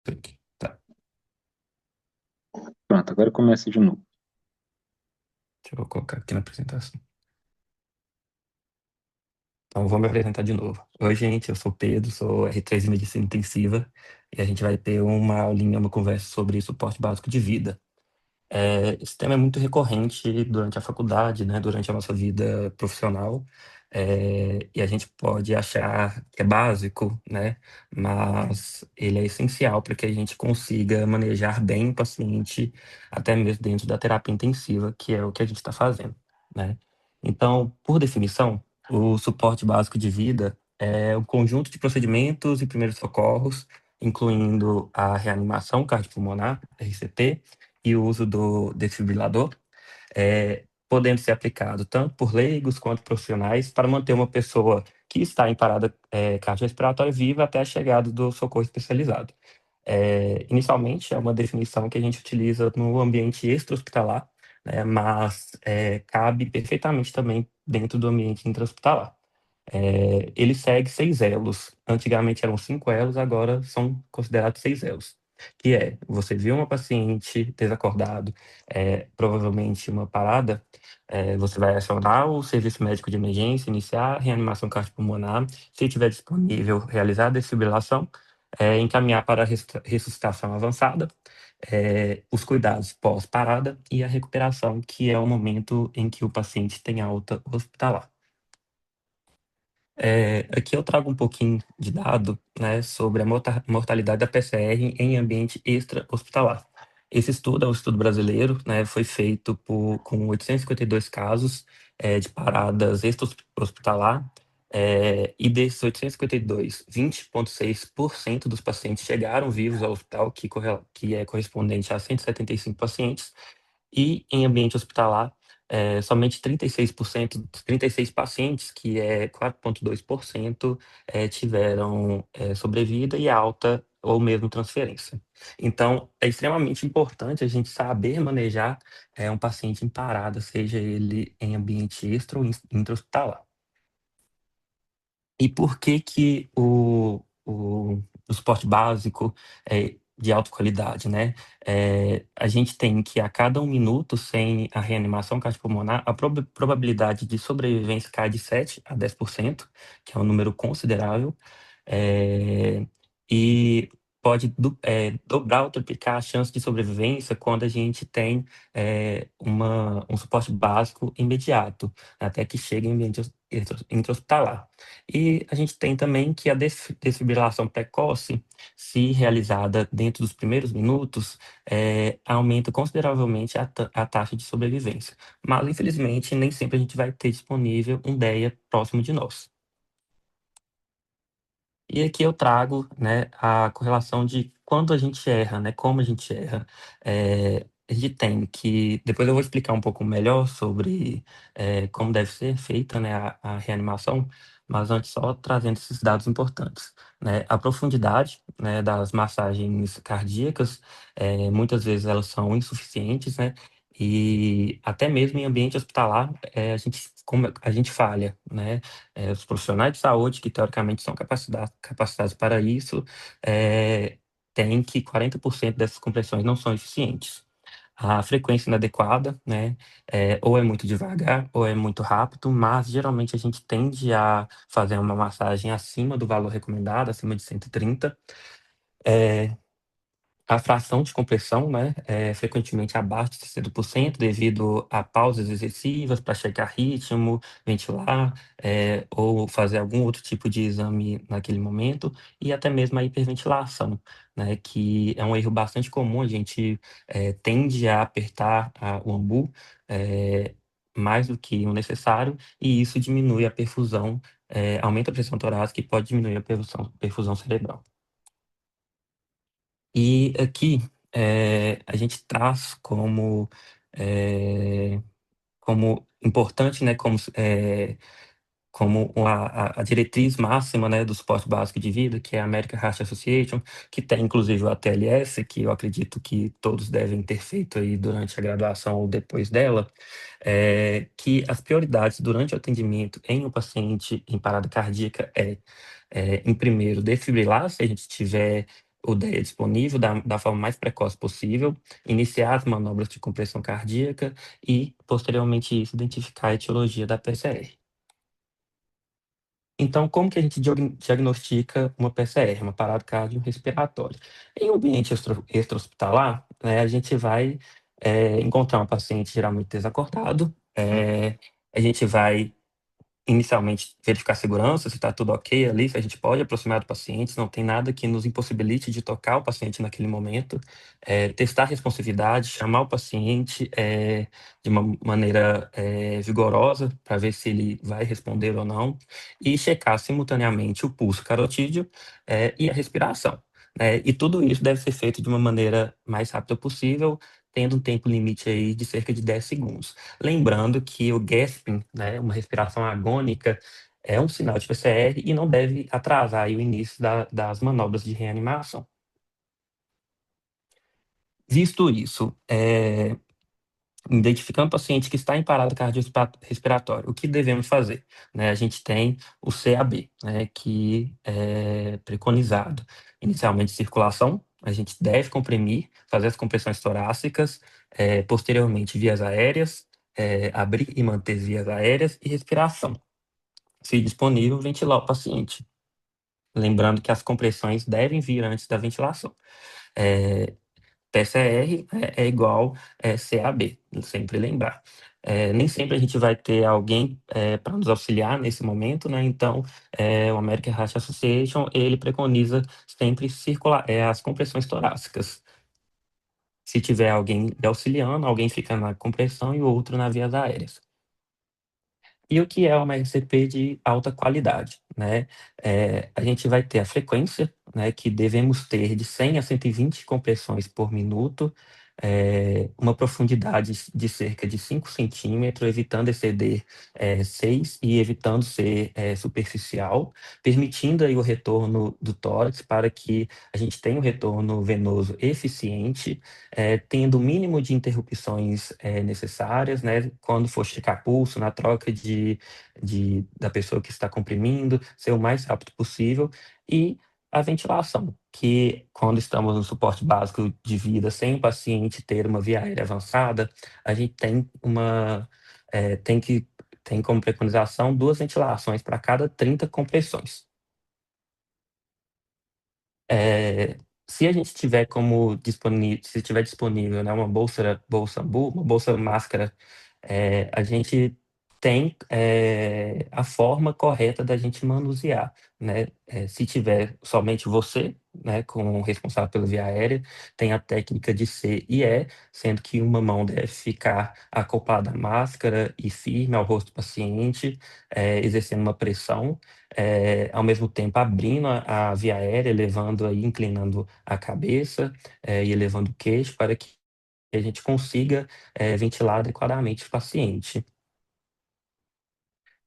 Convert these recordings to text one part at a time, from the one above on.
Clique. Tá, Pronto, agora começa de novo. deixa eu colocar aqui na apresentação. Então, vou me apresentar de novo. Oi, gente, eu sou o Pedro, sou R3 em Medicina Intensiva e a gente vai ter uma aulinha, uma conversa sobre suporte básico de vida. Esse tema é muito recorrente durante a faculdade, né, durante a nossa vida profissional, e a gente pode achar que é básico, né, mas ele é essencial para que a gente consiga manejar bem o paciente, até mesmo dentro da terapia intensiva, que é o que a gente está fazendo, né. Então, por definição, o suporte básico de vida é o conjunto de procedimentos e primeiros socorros, incluindo a reanimação cardiopulmonar, RCP, e o uso do desfibrilador, podendo ser aplicado tanto por leigos quanto profissionais para manter uma pessoa que está em parada cardiorrespiratória viva até a chegada do socorro especializado. Inicialmente, é uma definição que a gente utiliza no ambiente extra-hospitalar, né, mas cabe perfeitamente também dentro do ambiente intra-hospitalar. Ele segue 6 elos. Antigamente eram 5 elos, agora são considerados 6 elos. Que é, você viu uma paciente desacordado, provavelmente uma parada, você vai acionar o serviço médico de emergência, iniciar a reanimação cardiopulmonar, se estiver disponível, realizar a desfibrilação, encaminhar para a ressuscitação avançada, os cuidados pós-parada e a recuperação, que é o momento em que o paciente tem alta hospitalar. Aqui eu trago um pouquinho de dado, né, sobre a mortalidade da PCR em ambiente extra-hospitalar. Esse estudo é um estudo brasileiro, né, foi feito com 852 casos de paradas extra-hospitalar, e desses 852, 20,6% dos pacientes chegaram vivos ao hospital, que é correspondente a 175 pacientes, e em ambiente hospitalar, somente 36%, 36 pacientes, que é 4,2%, tiveram sobrevida e alta ou mesmo transferência. Então, é extremamente importante a gente saber manejar um paciente em parada, seja ele em ambiente extra ou intra-hospitalar. E por que que o suporte básico é de alta qualidade, né? A gente tem que a cada 1 minuto sem a reanimação cardiopulmonar, a probabilidade de sobrevivência cai de 7 a 10%, que é um número considerável, e pode dobrar ou triplicar a chance de sobrevivência quando a gente tem um suporte básico imediato, até que chegue em ambiente intra-hospitalar. E a gente tem também que a desfibrilação precoce, se realizada dentro dos primeiros minutos, aumenta consideravelmente a taxa de sobrevivência. Mas, infelizmente, nem sempre a gente vai ter disponível um DEA próximo de nós. E aqui eu trago, né, a correlação de quando a gente erra, né, como a gente erra. A gente tem que, depois eu vou explicar um pouco melhor sobre como deve ser feita, né, a reanimação, mas antes só trazendo esses dados importantes, né. A profundidade, né, das massagens cardíacas, muitas vezes elas são insuficientes, né, e até mesmo em ambiente hospitalar, como a gente falha, né. Os profissionais de saúde, que teoricamente são capacitados para isso, têm que 40% dessas compressões não são eficientes. A frequência inadequada, né, ou é muito devagar ou é muito rápido, mas geralmente a gente tende a fazer uma massagem acima do valor recomendado, acima de 130. A fração de compressão, né, é frequentemente abaixo de 60% devido a pausas excessivas para checar ritmo, ventilar, ou fazer algum outro tipo de exame naquele momento, e até mesmo a hiperventilação, né, que é um erro bastante comum. A gente tende a apertar o ambu mais do que o necessário, e isso diminui a perfusão, aumenta a pressão torácica e pode diminuir a perfusão cerebral. E aqui a gente traz eh, como importante, né, como a diretriz máxima, né, do suporte básico de vida, que é a American Heart Association, que tem inclusive o ATLS, que eu acredito que todos devem ter feito aí durante a graduação ou depois dela, que as prioridades durante o atendimento em um paciente em parada cardíaca em primeiro, desfibrilar, se a gente tiver o DEA disponível da forma mais precoce possível, iniciar as manobras de compressão cardíaca e, posteriormente isso, identificar a etiologia da PCR. Então, como que a gente diagnostica uma PCR, uma parada cardiorrespiratória? Em um ambiente extra-hospitalar, né, a gente vai encontrar um paciente geralmente desacordado, a gente vai inicialmente verificar a segurança, se está tudo ok ali, se a gente pode aproximar do paciente, se não tem nada que nos impossibilite de tocar o paciente naquele momento, testar a responsividade, chamar o paciente de uma maneira vigorosa para ver se ele vai responder ou não, e checar simultaneamente o pulso carotídeo e a respiração. E tudo isso deve ser feito de uma maneira mais rápida possível, tendo um tempo limite aí de cerca de 10 segundos. Lembrando que o gasping, né, uma respiração agônica, é um sinal de PCR e não deve atrasar aí o início das manobras de reanimação. Visto isso, identificando o paciente que está em parada cardiorrespiratória, o que devemos fazer? Né, a gente tem o CAB, né, que é preconizado. Inicialmente, circulação, a gente deve comprimir, fazer as compressões torácicas, posteriormente, vias aéreas, abrir e manter as vias aéreas e respiração. Se disponível, ventilar o paciente. Lembrando que as compressões devem vir antes da ventilação. É, PCR é igual CAB, sempre lembrar. Nem sempre a gente vai ter alguém para nos auxiliar nesse momento, né? Então, o American Heart Association, ele preconiza sempre circular, as compressões torácicas. Se tiver alguém auxiliando, alguém fica na compressão e o outro na vias aéreas. E o que é uma RCP de alta qualidade, né? A gente vai ter a frequência, né, que devemos ter de 100 a 120 compressões por minuto, uma profundidade de cerca de 5 centímetros, evitando exceder 6 e evitando ser superficial, permitindo aí o retorno do tórax para que a gente tenha um retorno venoso eficiente, tendo o mínimo de interrupções necessárias, né, quando for checar pulso, na troca da pessoa que está comprimindo, ser o mais rápido possível, e a ventilação, que quando estamos no suporte básico de vida, sem o paciente ter uma via aérea avançada, a gente tem tem como preconização 2 ventilações para cada 30 compressões. Eh, Se a gente tiver se tiver disponível, né, uma bolsa ambu, uma bolsa máscara, a gente tem, a forma correta da gente manusear, né. Se tiver somente você, né, como responsável pela via aérea, tem a técnica de C e E, sendo que uma mão deve ficar acoplada à máscara e firme ao rosto do paciente, exercendo uma pressão, ao mesmo tempo abrindo a via aérea, elevando aí, inclinando a cabeça, e elevando o queixo para que a gente consiga, ventilar adequadamente o paciente.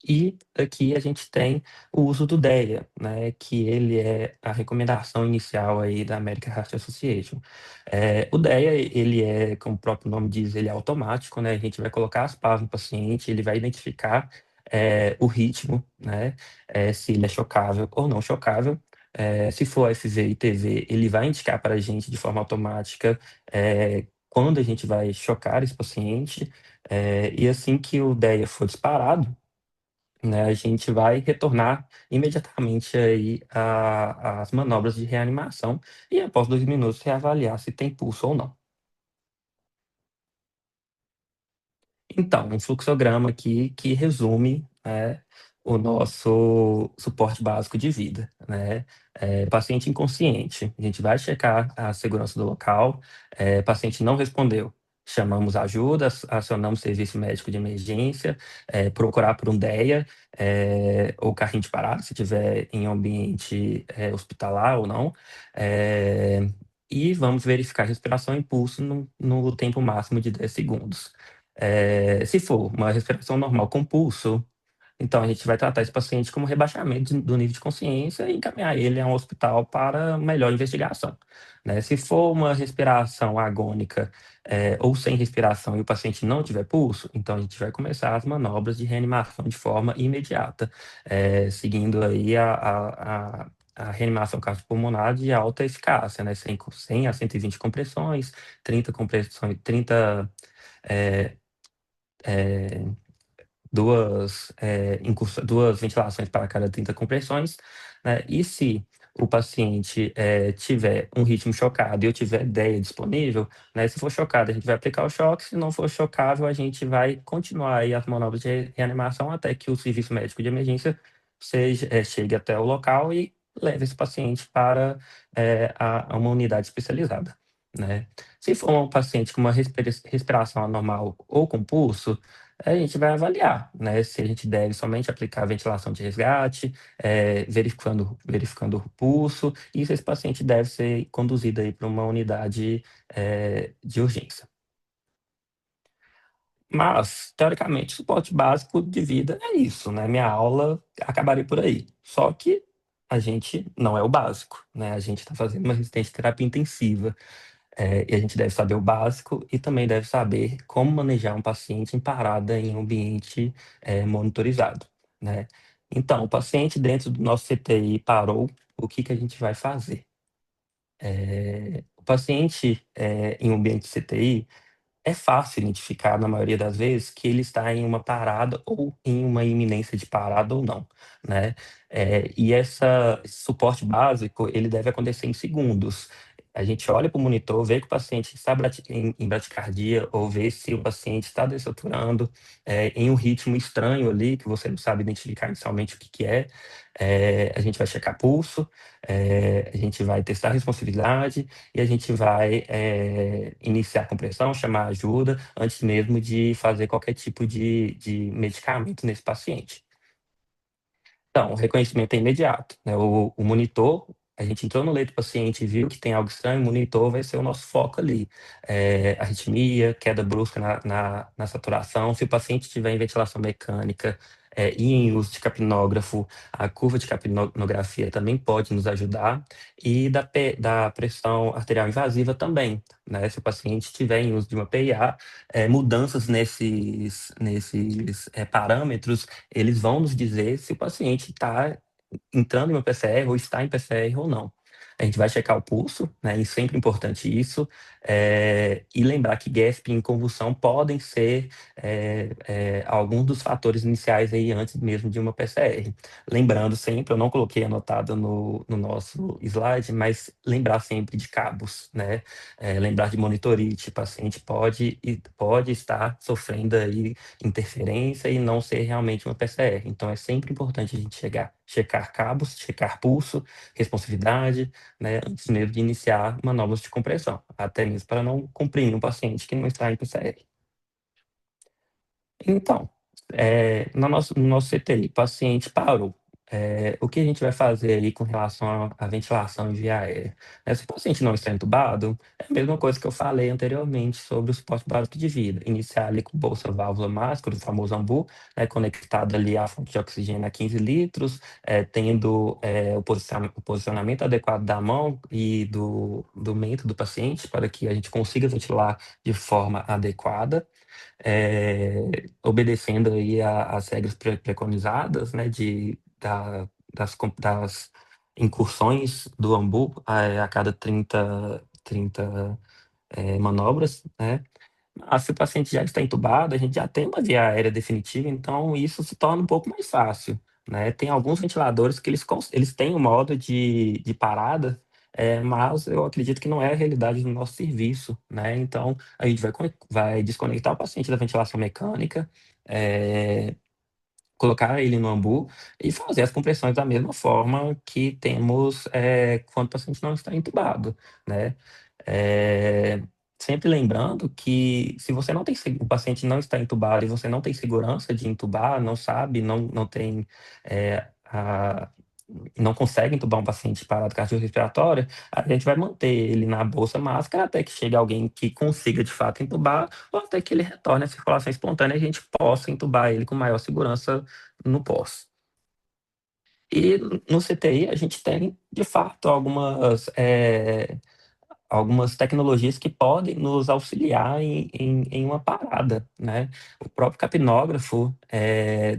E aqui a gente tem o uso do DEA, né, que ele é a recomendação inicial aí da American Heart Association. O DEA, ele é, como o próprio nome diz, ele é automático, né, a gente vai colocar as pás no paciente, ele vai identificar, o ritmo, né, se ele é chocável ou não chocável. Se for FV e TV, ele vai indicar para a gente de forma automática, quando a gente vai chocar esse paciente, e assim que o DEA for disparado, né, a gente vai retornar imediatamente aí às manobras de reanimação e após 2 minutos reavaliar se tem pulso ou não. Então, um fluxograma aqui que resume, né, o nosso suporte básico de vida, né. Paciente inconsciente, a gente vai checar a segurança do local, paciente não respondeu, chamamos ajuda, acionamos serviço médico de emergência, procurar por um DEA, ou carrinho de parada, se tiver em ambiente, hospitalar ou não, e vamos verificar respiração e pulso no tempo máximo de 10 segundos. Se for uma respiração normal com pulso, então a gente vai tratar esse paciente como rebaixamento do nível de consciência e encaminhar ele a um hospital para melhor investigação, né. Se for uma respiração agônica, ou sem respiração e o paciente não tiver pulso, então a gente vai começar as manobras de reanimação de forma imediata, seguindo aí a reanimação cardiopulmonar de alta eficácia, né? 100 a 120 compressões, 30 compressões, 30 é, é, duas ventilações para cada 30 compressões, né? E se o paciente tiver um ritmo chocado e eu tiver DEA disponível, né? Se for chocado, a gente vai aplicar o choque, se não for chocável, a gente vai continuar aí as manobras de reanimação até que o serviço médico de emergência chegue até o local e leve esse paciente para a uma unidade especializada, né? Se for um paciente com uma respiração anormal ou com pulso, a gente vai avaliar, né, se a gente deve somente aplicar a ventilação de resgate, verificando o pulso, e se esse paciente deve ser conduzido aí para uma unidade, de urgência. Mas, teoricamente, suporte básico de vida é isso, né? Minha aula acabaria por aí. Só que a gente não é o básico, né? A gente está fazendo uma resistência de terapia intensiva. E a gente deve saber o básico e também deve saber como manejar um paciente em parada em um ambiente monitorizado, né? Então, o paciente dentro do nosso CTI parou, o que que a gente vai fazer? O paciente em um ambiente de CTI, é fácil identificar, na maioria das vezes, que ele está em uma parada ou em uma iminência de parada ou não, né. E esse suporte básico, ele deve acontecer em segundos. A gente olha para o monitor, vê que o paciente está em bradicardia ou vê se o paciente está dessaturando, em um ritmo estranho ali, que você não sabe identificar inicialmente o que que é. A gente vai checar pulso, a gente vai testar a responsividade, e a gente vai iniciar a compressão, chamar ajuda, antes mesmo de fazer qualquer tipo de medicamento nesse paciente. Então, o reconhecimento é imediato, né? O monitor, a gente entrou no leito do paciente e viu que tem algo estranho, o monitor vai ser o nosso foco ali. Arritmia, queda brusca na saturação. Se o paciente estiver em ventilação mecânica, e em uso de capnógrafo, a curva de capnografia também pode nos ajudar. E da pressão arterial invasiva também, né? Se o paciente estiver em uso de uma PIA, mudanças nesses parâmetros, eles vão nos dizer se o paciente está entrando em uma PCR ou está em PCR ou não. A gente vai checar o pulso, né, e sempre importante isso, e lembrar que gasping e convulsão podem ser alguns dos fatores iniciais aí antes mesmo de uma PCR. Lembrando sempre, eu não coloquei anotado no nosso slide, mas lembrar sempre de cabos, né? Lembrar de monitorite, o paciente pode estar sofrendo aí interferência e não ser realmente uma PCR. Então é sempre importante a gente checar cabos, checar pulso, responsividade, né, antes mesmo de iniciar manobras de compressão, até mesmo para não comprimir um paciente que não está em PCR. Então, no nosso CTI, o paciente parou. O que a gente vai fazer aí com relação à ventilação em via aérea? Se o paciente não está entubado, é a mesma coisa que eu falei anteriormente sobre o suporte básico de vida. Iniciar ali com bolsa válvula máscara, o famoso AMBU, né, conectado ali à fonte de oxigênio a 15 litros, tendo o posicionamento adequado da mão e do mento do paciente para que a gente consiga ventilar de forma adequada, obedecendo aí as regras preconizadas, né, das incursões do AMBU a cada 30 manobras, né. Se o paciente já está entubado, a gente já tem uma via aérea definitiva, então isso se torna um pouco mais fácil, né. Tem alguns ventiladores que eles têm um modo de parada, mas eu acredito que não é a realidade do nosso serviço, né. Então a gente vai desconectar o paciente da ventilação mecânica, eh, colocar ele no ambu e fazer as compressões da mesma forma que temos, quando o paciente não está entubado, né. Eh, Sempre lembrando que se você não tem o paciente não está entubado e você não tem segurança de entubar, não sabe, não tem, a não consegue entubar um paciente parado cardiorrespiratório, a gente vai manter ele na bolsa máscara até que chegue alguém que consiga de fato entubar, ou até que ele retorne à circulação espontânea e a gente possa entubar ele com maior segurança no pós. E no CTI a gente tem, de fato, algumas tecnologias que podem nos auxiliar em uma parada, né? O próprio capnógrafo,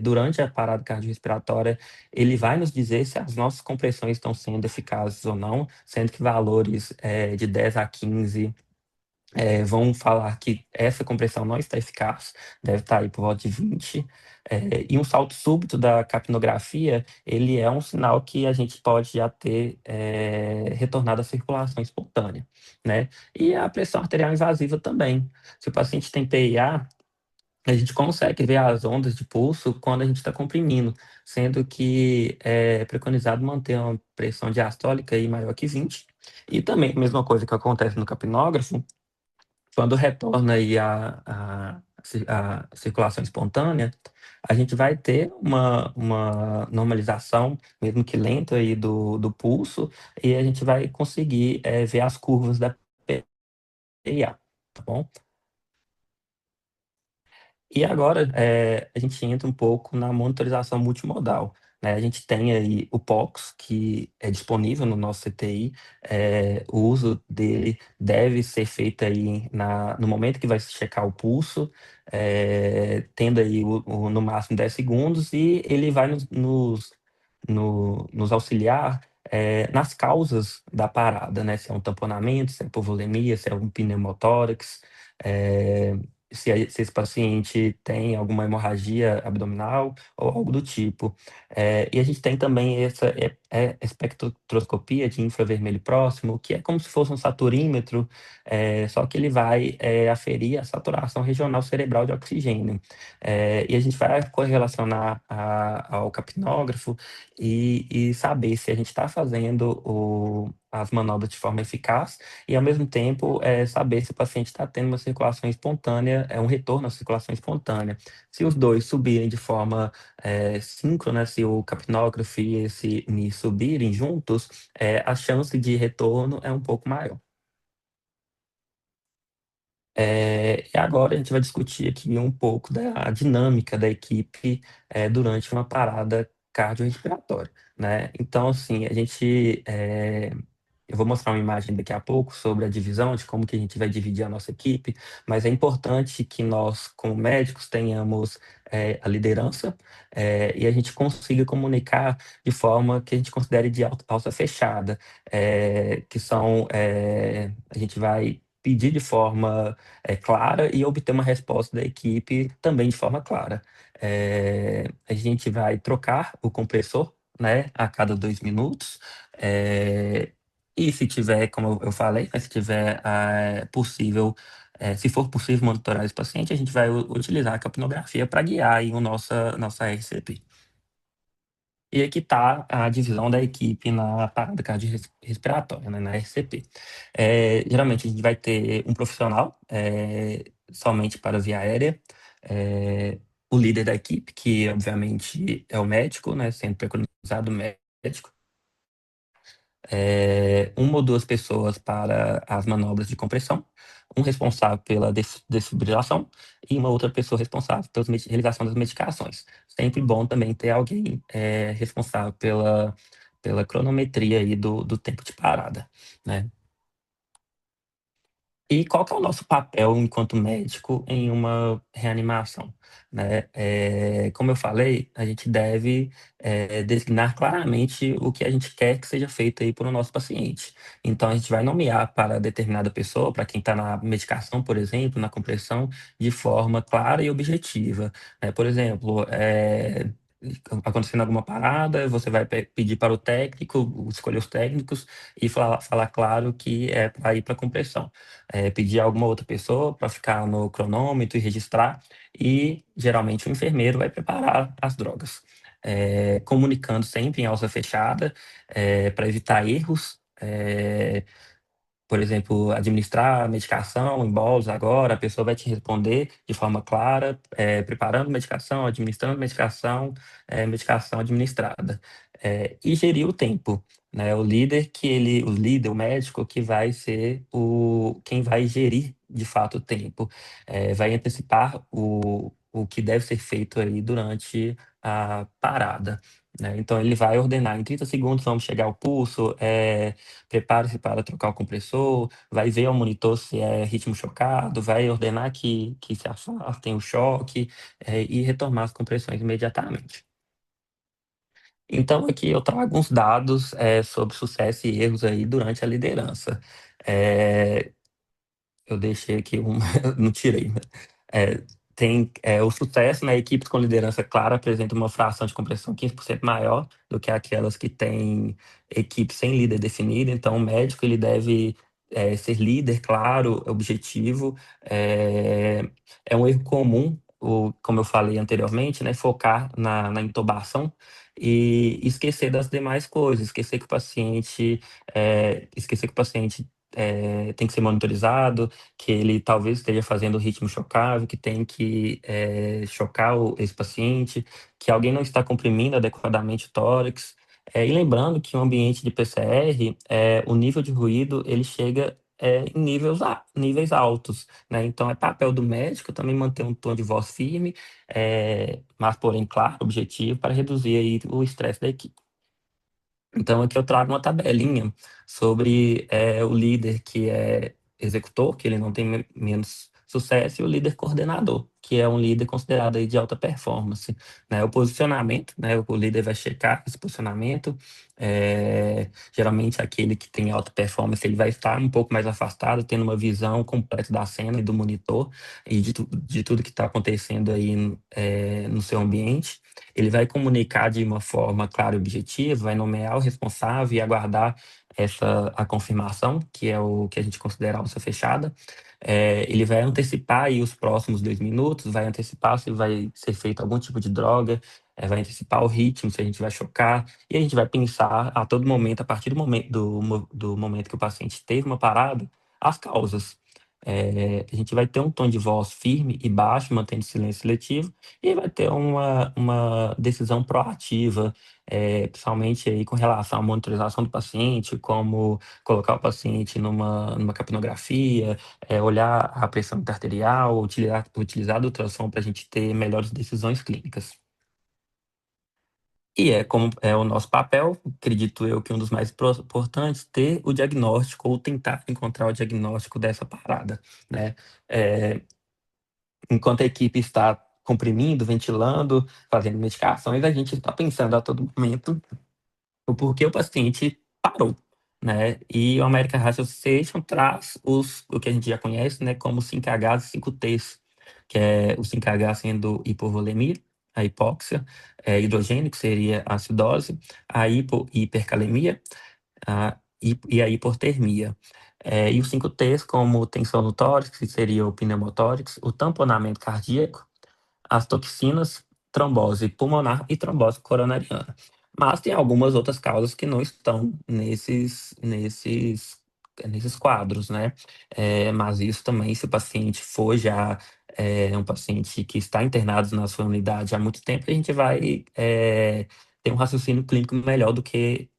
durante a parada cardiorrespiratória, ele vai nos dizer se as nossas compressões estão sendo eficazes ou não, sendo que valores de 10 a 15 vão falar que essa compressão não está eficaz, deve estar aí por volta de 20. E um salto súbito da capnografia, ele é um sinal que a gente pode já ter retornado à circulação espontânea, né? E a pressão arterial invasiva também. Se o paciente tem PIA, a gente consegue ver as ondas de pulso quando a gente está comprimindo, sendo que é preconizado manter uma pressão diastólica aí maior que 20. E também a mesma coisa que acontece no capnógrafo, quando retorna aí a circulação espontânea, a gente vai ter uma normalização, mesmo que lenta, aí do pulso, e a gente vai conseguir ver as curvas da PIA, tá bom? E agora, a gente entra um pouco na monitorização multimodal, né? A gente tem aí o POX, que é disponível no nosso CTI. O uso dele deve ser feito aí no momento que vai se checar o pulso, tendo aí no máximo 10 segundos, e ele vai nos auxiliar nas causas da parada, né? Se é um tamponamento, se é hipovolemia, se é um pneumotórax, eh, se esse paciente tem alguma hemorragia abdominal ou algo do tipo. E a gente tem também essa espectroscopia de infravermelho próximo, que é como se fosse um saturímetro, só que ele vai aferir a saturação regional cerebral de oxigênio. E a gente vai correlacionar ao capnógrafo e saber se a gente está fazendo as manobras de forma eficaz e, ao mesmo tempo, saber se o paciente está tendo uma circulação espontânea, um retorno à circulação espontânea. Se os dois subirem de forma síncrona, se o capnógrafo e esse NI subirem juntos, a chance de retorno é um pouco maior. E agora a gente vai discutir aqui um pouco da dinâmica da equipe durante uma parada cardiorrespiratória, né? Então, assim, eu vou mostrar uma imagem daqui a pouco sobre a divisão, de como que a gente vai dividir a nossa equipe, mas é importante que nós, como médicos, tenhamos a liderança e a gente consiga comunicar de forma que a gente considere de alça fechada, a gente vai pedir de forma clara e obter uma resposta da equipe também de forma clara. A gente vai trocar o compressor, né, a cada 2 minutos. E se tiver, como eu falei, né, se tiver se for possível monitorar esse paciente, a gente vai utilizar a capnografia para guiar aí nossa RCP. E aqui está a divisão da equipe na parada cardiorrespiratória, né, na RCP. Geralmente a gente vai ter um profissional somente para via aérea, é, o líder da equipe, que obviamente é o médico, né, sendo preconizado o médico, uma ou duas pessoas para as manobras de compressão, um responsável pela desfibrilação e uma outra pessoa responsável pela realização das medicações. Sempre bom também ter alguém responsável pela cronometria aí do tempo de parada, né? E qual que é o nosso papel enquanto médico em uma reanimação, né? Como eu falei, a gente deve designar claramente o que a gente quer que seja feito aí para o nosso paciente. Então, a gente vai nomear para determinada pessoa, para quem está na medicação, por exemplo, na compressão, de forma clara e objetiva, né? Por exemplo, acontecendo alguma parada, você vai pedir para o técnico, escolher os técnicos e falar claro que é para ir para compressão, pedir a alguma outra pessoa para ficar no cronômetro e registrar, e geralmente o enfermeiro vai preparar as drogas, comunicando sempre em alça fechada, para evitar erros. Por exemplo, administrar a medicação em bolos agora, a pessoa vai te responder de forma clara, preparando medicação, administrando medicação, medicação administrada. E gerir o tempo, né? O médico, que vai ser quem vai gerir de fato o tempo, vai antecipar o que deve ser feito aí durante a parada. né? Então ele vai ordenar em 30 segundos, vamos chegar ao pulso, prepare-se para trocar o compressor, vai ver ao monitor se é ritmo chocado, vai ordenar que se afastem o choque, e retomar as compressões imediatamente. Então aqui eu trago uns dados sobre sucesso e erros aí durante a liderança. É, eu deixei aqui um, não tirei, né? É, o sucesso, né? Equipes com liderança clara apresentam uma fração de compressão 15% maior do que aquelas que têm equipe sem líder definido. Então, o médico ele deve ser líder, claro, objetivo. É, é um erro comum, como eu falei anteriormente, né? Focar na intubação e esquecer das demais coisas, esquecer que o paciente tem que ser monitorizado, que ele talvez esteja fazendo o ritmo chocável, que tem que chocar esse paciente, que alguém não está comprimindo adequadamente o tórax. E lembrando que o ambiente de PCR, o nível de ruído, ele chega em níveis altos, né? Então, é papel do médico também manter um tom de voz firme, mas, porém, claro, objetivo, para reduzir aí o estresse da equipe. Então, aqui eu trago uma tabelinha sobre o líder que é executor, que ele não tem menos sucesso, e o líder coordenador, que é um líder considerado aí de alta performance, né? O posicionamento, né? O líder vai checar esse posicionamento. Geralmente, aquele que tem alta performance, ele vai estar um pouco mais afastado, tendo uma visão completa da cena e do monitor e de tudo que está acontecendo aí no seu ambiente. Ele vai comunicar de uma forma clara e objetiva, vai nomear o responsável e aguardar a confirmação, que é o que a gente considera alça fechada. Ele vai antecipar aí os próximos 2 minutos, vai antecipar se vai ser feito algum tipo de droga, vai antecipar o ritmo, se a gente vai chocar, e a gente vai pensar a todo momento, a partir do momento que o paciente teve uma parada, as causas. A gente vai ter um tom de voz firme e baixo, mantendo silêncio seletivo, e vai ter uma decisão proativa, principalmente aí com relação à monitorização do paciente, como colocar o paciente numa capnografia, olhar a pressão arterial, utilizar do ultrassom para a gente ter melhores decisões clínicas. E como é o nosso papel, acredito eu que um dos mais importantes, ter o diagnóstico ou tentar encontrar o diagnóstico dessa parada, né? É, Enquanto a equipe está comprimindo, ventilando, fazendo medicações, a gente está pensando a todo momento o porquê o paciente parou, né? E o American Heart Association traz o que a gente já conhece, né, como 5Hs e 5Ts, que é o 5H sendo hipovolemia, a hipóxia, hidrogênio, que seria a acidose, a hipercalemia, e a hipotermia. E os 5Ts, como tensão no tórax, que seria o pneumotórax, o tamponamento cardíaco, as toxinas, trombose pulmonar e trombose coronariana. Mas tem algumas outras causas que não estão nesses quadros, né? Mas isso também, se o paciente for já um paciente que está internado na sua unidade há muito tempo, a gente vai ter um raciocínio clínico melhor do que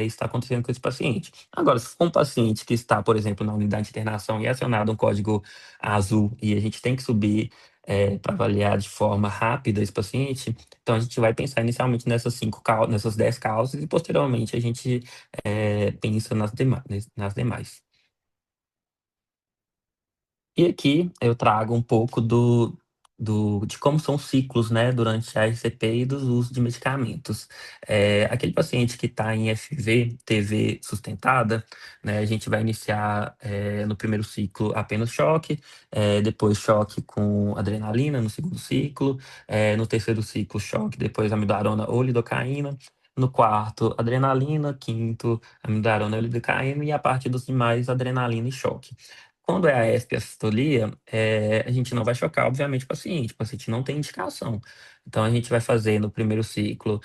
está acontecendo com esse paciente. Agora, se for um paciente que está, por exemplo, na unidade de internação e é acionado um código azul e a gente tem que subir para avaliar de forma rápida esse paciente, então a gente vai pensar inicialmente nessas 10 causas e posteriormente a gente pensa nas demais. E aqui eu trago um pouco de como são os ciclos, né, durante a RCP e dos usos de medicamentos. Aquele paciente que está em FV, TV sustentada, né, a gente vai iniciar no primeiro ciclo apenas choque, depois choque com adrenalina no segundo ciclo, no terceiro ciclo choque, depois amidarona ou lidocaína. No quarto, adrenalina, quinto, amidarona ou lidocaína, e a parte dos demais, adrenalina e choque. Quando é a espiastolia, a gente não vai chocar, obviamente, o paciente não tem indicação. Então, a gente vai fazer no primeiro ciclo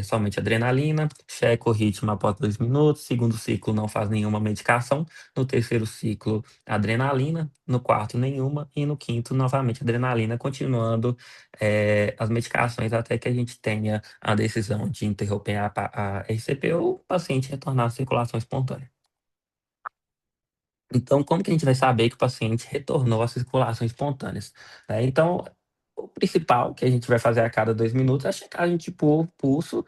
somente adrenalina, checa o ritmo após 2 minutos, segundo ciclo não faz nenhuma medicação, no terceiro ciclo, adrenalina, no quarto, nenhuma, e no quinto, novamente, adrenalina, continuando as medicações até que a gente tenha a decisão de interromper a RCP ou o paciente retornar à circulação espontânea. Então, como que a gente vai saber que o paciente retornou à circulação espontânea? Então, o principal que a gente vai fazer a cada 2 minutos é a checagem de pulso,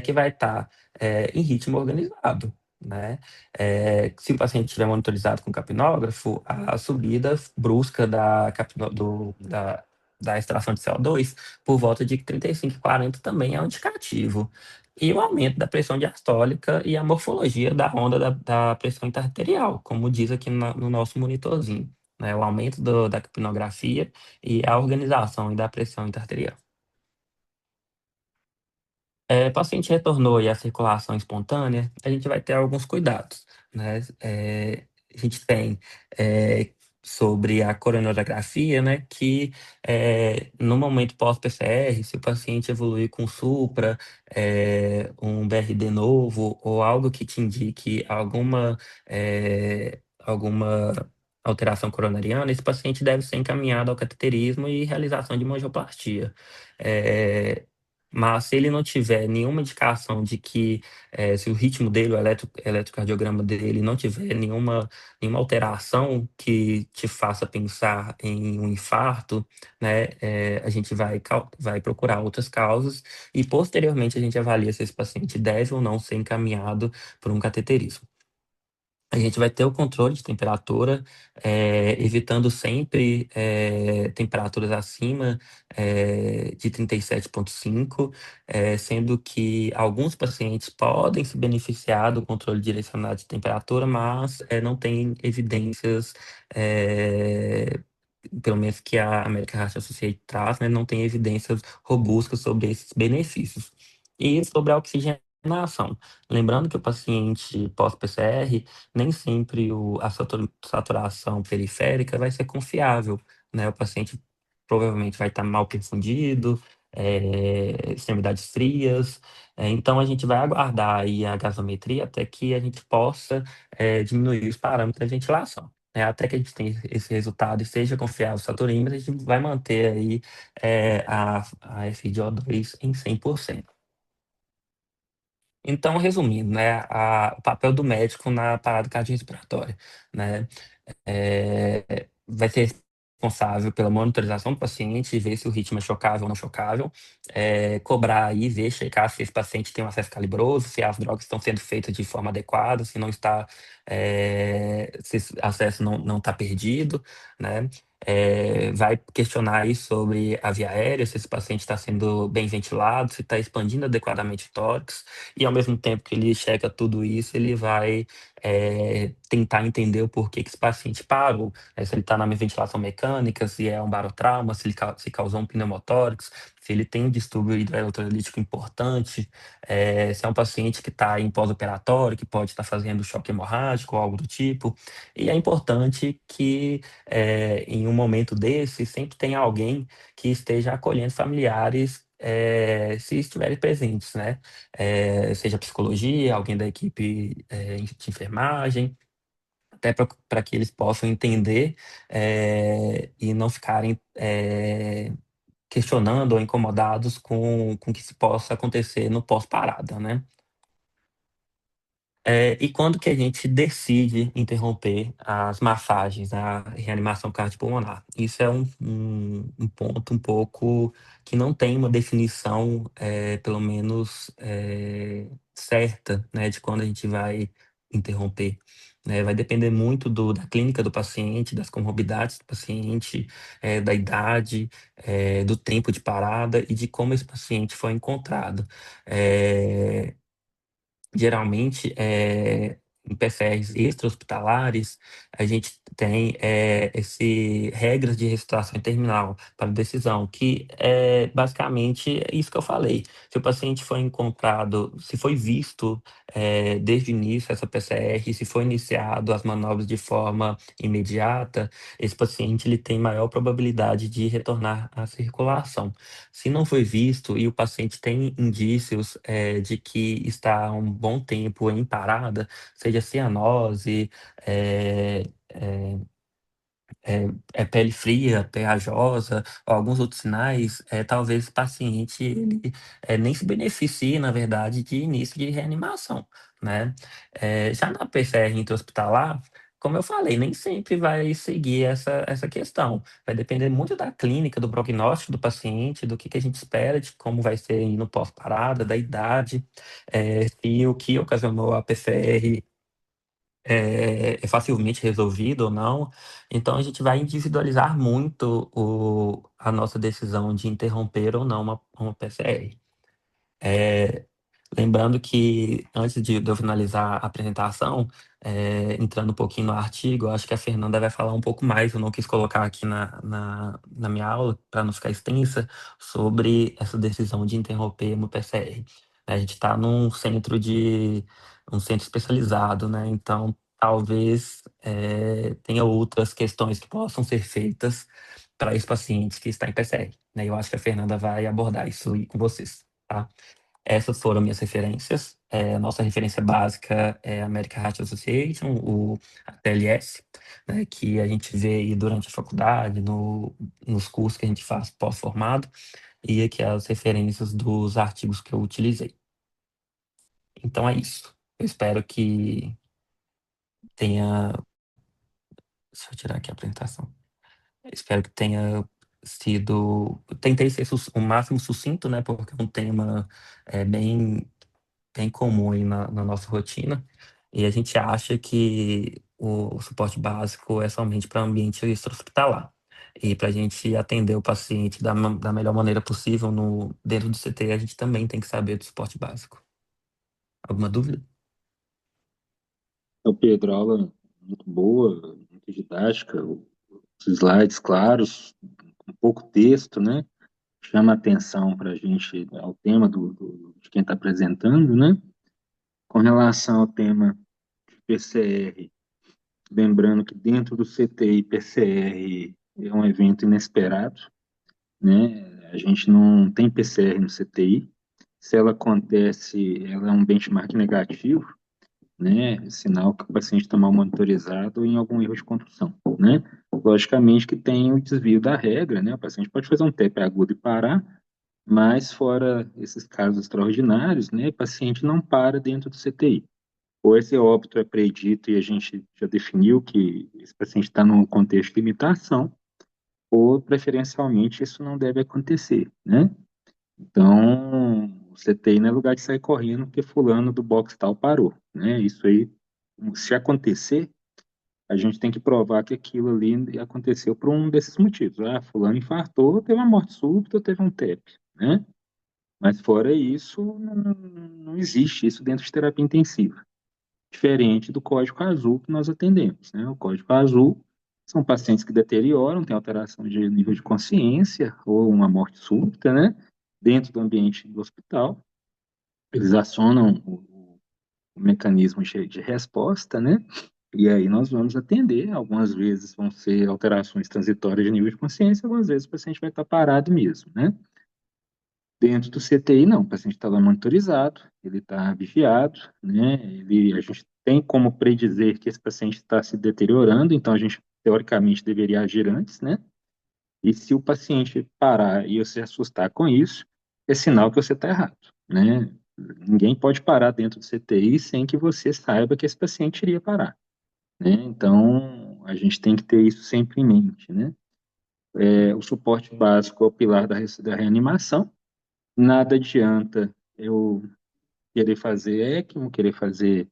que vai estar em ritmo organizado, né? Se o paciente estiver monitorizado com capnógrafo, a subida brusca da extração de CO2 por volta de 35 e 40 também é um indicativo. E o aumento da pressão diastólica e a morfologia da onda da pressão interarterial, como diz aqui no nosso monitorzinho, né? O aumento da capnografia e a organização e da pressão interarterial. O paciente retornou e a circulação espontânea, a gente vai ter alguns cuidados, né? A gente tem sobre a coronariografia, né, que no momento pós-PCR, se o paciente evoluir com supra, um BRD novo ou algo que te indique alguma alteração coronariana, esse paciente deve ser encaminhado ao cateterismo e realização de angioplastia. É, mas se ele não tiver nenhuma indicação de que, se o ritmo dele, o eletrocardiograma dele não tiver nenhuma alteração que te faça pensar em um infarto, né, a gente vai procurar outras causas e posteriormente a gente avalia se esse paciente deve ou não ser encaminhado para um cateterismo. A gente vai ter o controle de temperatura, evitando sempre temperaturas acima de 37,5, sendo que alguns pacientes podem se beneficiar do controle direcionado de temperatura, mas não tem evidências, pelo menos que a American Heart Association traz, né, não tem evidências robustas sobre esses benefícios. E sobre a oxigenação. Lembrando que o paciente pós-PCR, nem sempre a saturação periférica vai ser confiável, né? O paciente provavelmente vai estar mal perfundido, extremidades frias, então a gente vai aguardar aí a gasometria até que a gente possa diminuir os parâmetros de ventilação. Até que a gente tenha esse resultado e seja confiável o saturímetro, a gente vai manter aí a FiO2 em 100%. Então, resumindo, né, o papel do médico na parada cardiorrespiratória, né, vai ser responsável pela monitorização do paciente, ver se o ritmo é chocável ou não chocável, cobrar aí, ver, checar se esse paciente tem um acesso calibroso, se as drogas estão sendo feitas de forma adequada, se não está, se esse acesso não está perdido, né? Vai questionar aí sobre a via aérea, se esse paciente está sendo bem ventilado, se está expandindo adequadamente o tórax, e ao mesmo tempo que ele checa tudo isso, ele vai tentar entender o porquê que esse paciente parou, né? Se ele está na ventilação mecânica, se é um barotrauma, se causou um pneumotórax, se ele tem um distúrbio hidroeletrolítico importante, se é um paciente que está em pós-operatório, que pode estar fazendo choque hemorrágico ou algo do tipo. E é importante que em um momento desse sempre tenha alguém que esteja acolhendo familiares se estiverem presentes, né? Seja psicologia, alguém da equipe de enfermagem, até para que eles possam entender e não ficarem questionando ou incomodados com o que se possa acontecer no pós-parada, né? E quando que a gente decide interromper as massagens, a reanimação cardiopulmonar? Isso é um ponto um pouco que não tem uma definição, pelo menos, certa, né, de quando a gente vai interromper. Né? Vai depender muito da clínica do paciente, das comorbidades do paciente, da idade, do tempo de parada e de como esse paciente foi encontrado. É, Geralmente, em PCRs extra-hospitalares, a gente tem regras de ressuscitação terminal para decisão, que é basicamente isso que eu falei. Se o paciente foi encontrado, se foi visto desde o início essa PCR, se foi iniciado as manobras de forma imediata, esse paciente ele tem maior probabilidade de retornar à circulação. Se não foi visto e o paciente tem indícios de que está há um bom tempo em parada, seja cianose, pele fria, pegajosa, ou alguns outros sinais, talvez o paciente ele, nem se beneficie, na verdade, de início de reanimação, né? Já na PCR intra-hospitalar, como eu falei, nem sempre vai seguir essa questão. Vai depender muito da clínica, do prognóstico do paciente, do que a gente espera, de como vai ser aí no pós-parada, da idade, se o que ocasionou a PCR é facilmente resolvido ou não. Então, a gente vai individualizar muito a nossa decisão de interromper ou não uma PCR. É, lembrando que antes de eu finalizar a apresentação, entrando um pouquinho no artigo, eu acho que a Fernanda vai falar um pouco mais, eu não quis colocar aqui na minha aula, para não ficar extensa, sobre essa decisão de interromper uma PCR. A gente está um centro especializado, né? Então, talvez tenha outras questões que possam ser feitas para esse paciente que está em PCR, né? Eu acho que a Fernanda vai abordar isso aí com vocês, tá? Essas foram minhas referências. A nossa referência básica é a American Heart Association, o ATLS, né, que a gente vê aí durante a faculdade, nos cursos que a gente faz pós-formado, e aqui as referências dos artigos que eu utilizei. Então é isso. Eu espero que tenha. Deixa eu tirar aqui a apresentação. Eu espero que tenha sido. Tentei ser o máximo sucinto, né, porque é um tema bem comum aí na nossa rotina, e a gente acha que o suporte básico é somente para ambiente extra-hospitalar. E para a gente atender o paciente da melhor maneira possível dentro do CT, a gente também tem que saber do suporte básico. Alguma dúvida? Então, Pedro, aula muito boa, muito didática, os slides claros, com pouco texto, né? Chama atenção para a gente ao tema de quem está apresentando, né? Com relação ao tema de PCR, lembrando que dentro do CTI, PCR é um evento inesperado, né? A gente não tem PCR no CTI. Se ela acontece, ela é um benchmark negativo, né? Sinal que o paciente está mal monitorizado em algum erro de condução, né? Logicamente que tem o desvio da regra, né? O paciente pode fazer um TEP agudo e parar, mas fora esses casos extraordinários, né? O paciente não para dentro do CTI. Ou esse óbito é predito e a gente já definiu que esse paciente está num contexto de limitação, ou preferencialmente isso não deve acontecer, né? Então, o CTI não é lugar de sair correndo porque fulano do box tal parou, né? Isso aí, se acontecer, a gente tem que provar que aquilo ali aconteceu por um desses motivos. Ah, fulano infartou, teve uma morte súbita, teve um TEP, né? Mas fora isso, não existe isso dentro de terapia intensiva. Diferente do código azul que nós atendemos, né? O código azul são pacientes que deterioram, têm alteração de nível de consciência ou uma morte súbita, né? Dentro do ambiente do hospital, eles acionam o mecanismo de resposta, né? E aí nós vamos atender. Algumas vezes vão ser alterações transitórias de nível de consciência, algumas vezes o paciente vai estar parado mesmo, né? Dentro do CTI, não, o paciente está lá monitorizado, ele está vigiado, né? A gente tem como predizer que esse paciente está se deteriorando, então a gente, teoricamente, deveria agir antes, né? E se o paciente parar e você assustar com isso, é sinal que você está errado, né? Ninguém pode parar dentro do CTI sem que você saiba que esse paciente iria parar, né? Então, a gente tem que ter isso sempre em mente, né? O suporte básico é o pilar da reanimação. Nada adianta eu querer fazer ECMO, querer fazer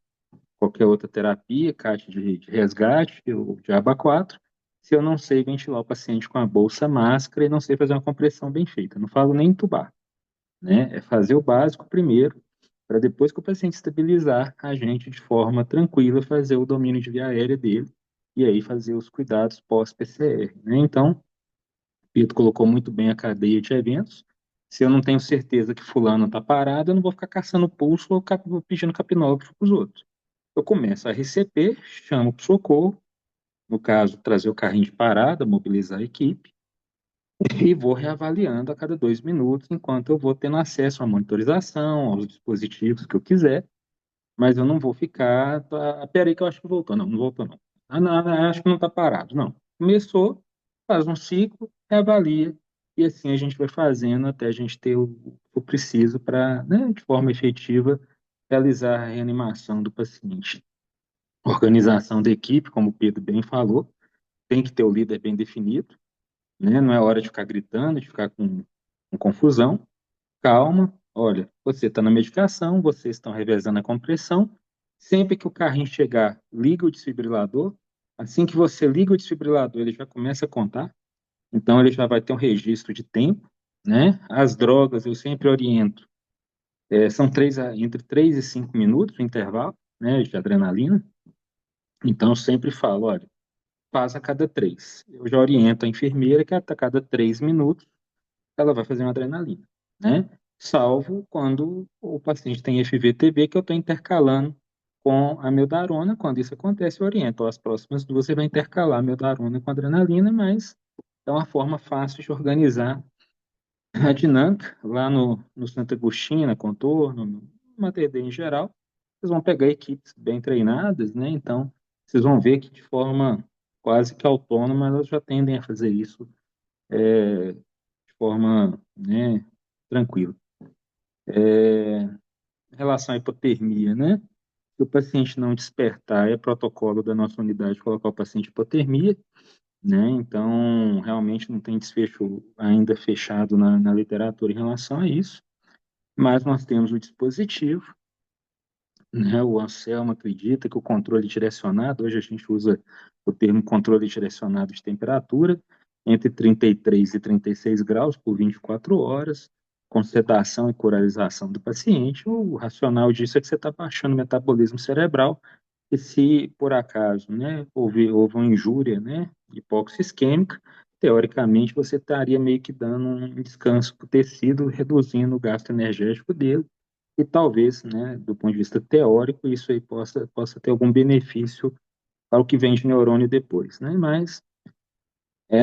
qualquer outra terapia, CAT de resgate ou de aba 4, se eu não sei ventilar o paciente com a bolsa máscara e não sei fazer uma compressão bem feita. Não falo nem entubar, né? É fazer o básico primeiro, para depois que o paciente estabilizar, a gente, de forma tranquila, fazer o domínio de via aérea dele e aí fazer os cuidados pós-PCR, né? Então, o Pedro colocou muito bem a cadeia de eventos. Se eu não tenho certeza que fulano está parado, eu não vou ficar caçando pulso ou pedindo capnógrafo para os outros. Eu começo a receber, chamo para socorro, no caso, trazer o carrinho de parada, mobilizar a equipe, e vou reavaliando a cada 2 minutos, enquanto eu vou tendo acesso à monitorização, aos dispositivos que eu quiser, mas eu não vou ficar. Peraí, que eu acho que voltou. Não, não voltou, não. Ah, não, acho que não está parado. Não. Começou, faz um ciclo, reavalia, e assim a gente vai fazendo até a gente ter o preciso para, né, de forma efetiva, realizar a reanimação do paciente. Organização da equipe, como o Pedro bem falou, tem que ter o líder bem definido, né? Não é hora de ficar gritando, de ficar com confusão. Calma, olha, você está na medicação, vocês estão revezando a compressão. Sempre que o carrinho chegar, liga o desfibrilador. Assim que você liga o desfibrilador, ele já começa a contar. Então, ele já vai ter um registro de tempo, né? As drogas, eu sempre oriento, são entre 3 e 5 minutos o intervalo, né, de adrenalina. Então, eu sempre falo, olha, faz a cada 3. Eu já oriento a enfermeira que a cada 3 minutos ela vai fazer uma adrenalina, né? Salvo quando o paciente tem FVTB, que eu estou intercalando com a meldarona. Quando isso acontece, eu oriento. As próximas duas você vai intercalar a meldarona com a adrenalina, mas é uma forma fácil de organizar a dinâmica lá no Santo Agostinho, na Contorno, no Mater Dei em geral. Vocês vão pegar equipes bem treinadas, né? Então, vocês vão ver que de forma quase que autônoma elas já tendem a fazer isso de forma, né, tranquila. Em relação à hipotermia, né? Se o paciente não despertar, é protocolo da nossa unidade colocar o paciente em hipotermia, né? Então, realmente não tem desfecho ainda fechado na literatura em relação a isso, mas nós temos o dispositivo, né? O Anselmo acredita que o controle direcionado, hoje a gente usa o termo controle direcionado de temperatura, entre 33 e 36 graus por 24 horas, com sedação e coralização do paciente. O racional disso é que você está baixando o metabolismo cerebral, e se por acaso, né, houve uma injúria, né, hipóxia isquêmica, teoricamente você estaria meio que dando um descanso para o tecido, reduzindo o gasto energético dele, e talvez, né, do ponto de vista teórico, isso aí possa ter algum benefício para o que vem de neurônio depois, né? Mas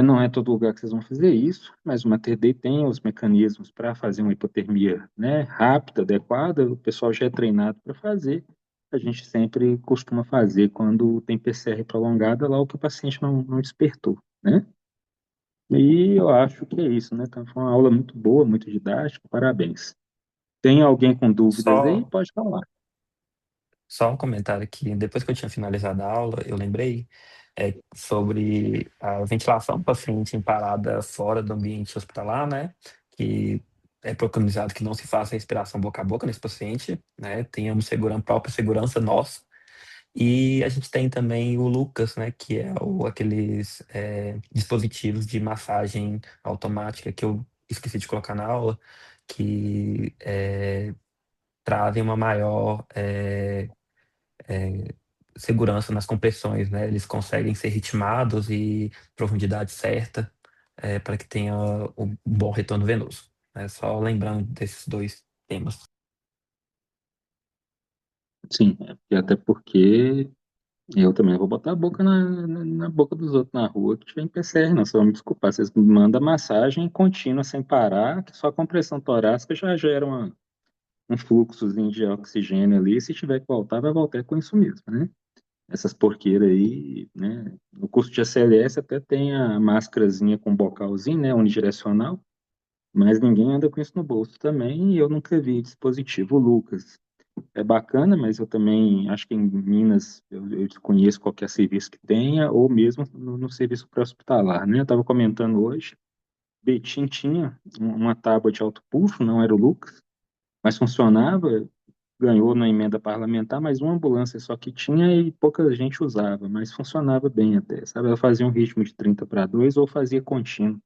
não é todo lugar que vocês vão fazer isso, mas o MaterDay tem os mecanismos para fazer uma hipotermia, né, rápida, adequada, o pessoal já é treinado para fazer. A gente sempre costuma fazer quando tem PCR prolongada, lá o que o paciente não despertou, né? E eu acho que é isso, né? Então, foi uma aula muito boa, muito didática, parabéns. Tem alguém com dúvidas aí? Só, Pode falar. só um comentário aqui. Depois que eu tinha finalizado a aula, eu lembrei sobre a ventilação do paciente em parada fora do ambiente hospitalar, né? Que é preconizado que não se faça respiração boca a boca nesse paciente, né? Tenhamos própria segurança nossa. E a gente tem também o Lucas, né? Que é aqueles dispositivos de massagem automática que eu esqueci de colocar na aula, que trazem uma maior segurança nas compressões, né? Eles conseguem ser ritmados e profundidade certa para que tenha um bom retorno venoso. Né? Só lembrando desses dois temas. Sim, até porque eu também vou botar a boca na boca dos outros na rua que tiver em PCR, não. Vocês vão me desculpar, vocês me mandam massagem contínua sem parar, que só a compressão torácica já gera um fluxozinho de oxigênio ali. Se tiver que voltar, vai voltar com isso mesmo, né? Essas porqueiras aí, né? No curso de ACLS até tem a máscarazinha com bocalzinho, né? Unidirecional, mas ninguém anda com isso no bolso também, e eu nunca vi dispositivo. Lucas, é bacana, mas eu também acho que em Minas eu desconheço qualquer serviço que tenha, ou mesmo no serviço pré-hospitalar, né? Eu estava comentando hoje, Betim tinha uma tábua de alto pulso, não era o Lucas, mas funcionava, ganhou na emenda parlamentar, mas uma ambulância só que tinha e pouca gente usava, mas funcionava bem até, sabe? Ela fazia um ritmo de 30/2 ou fazia contínuo.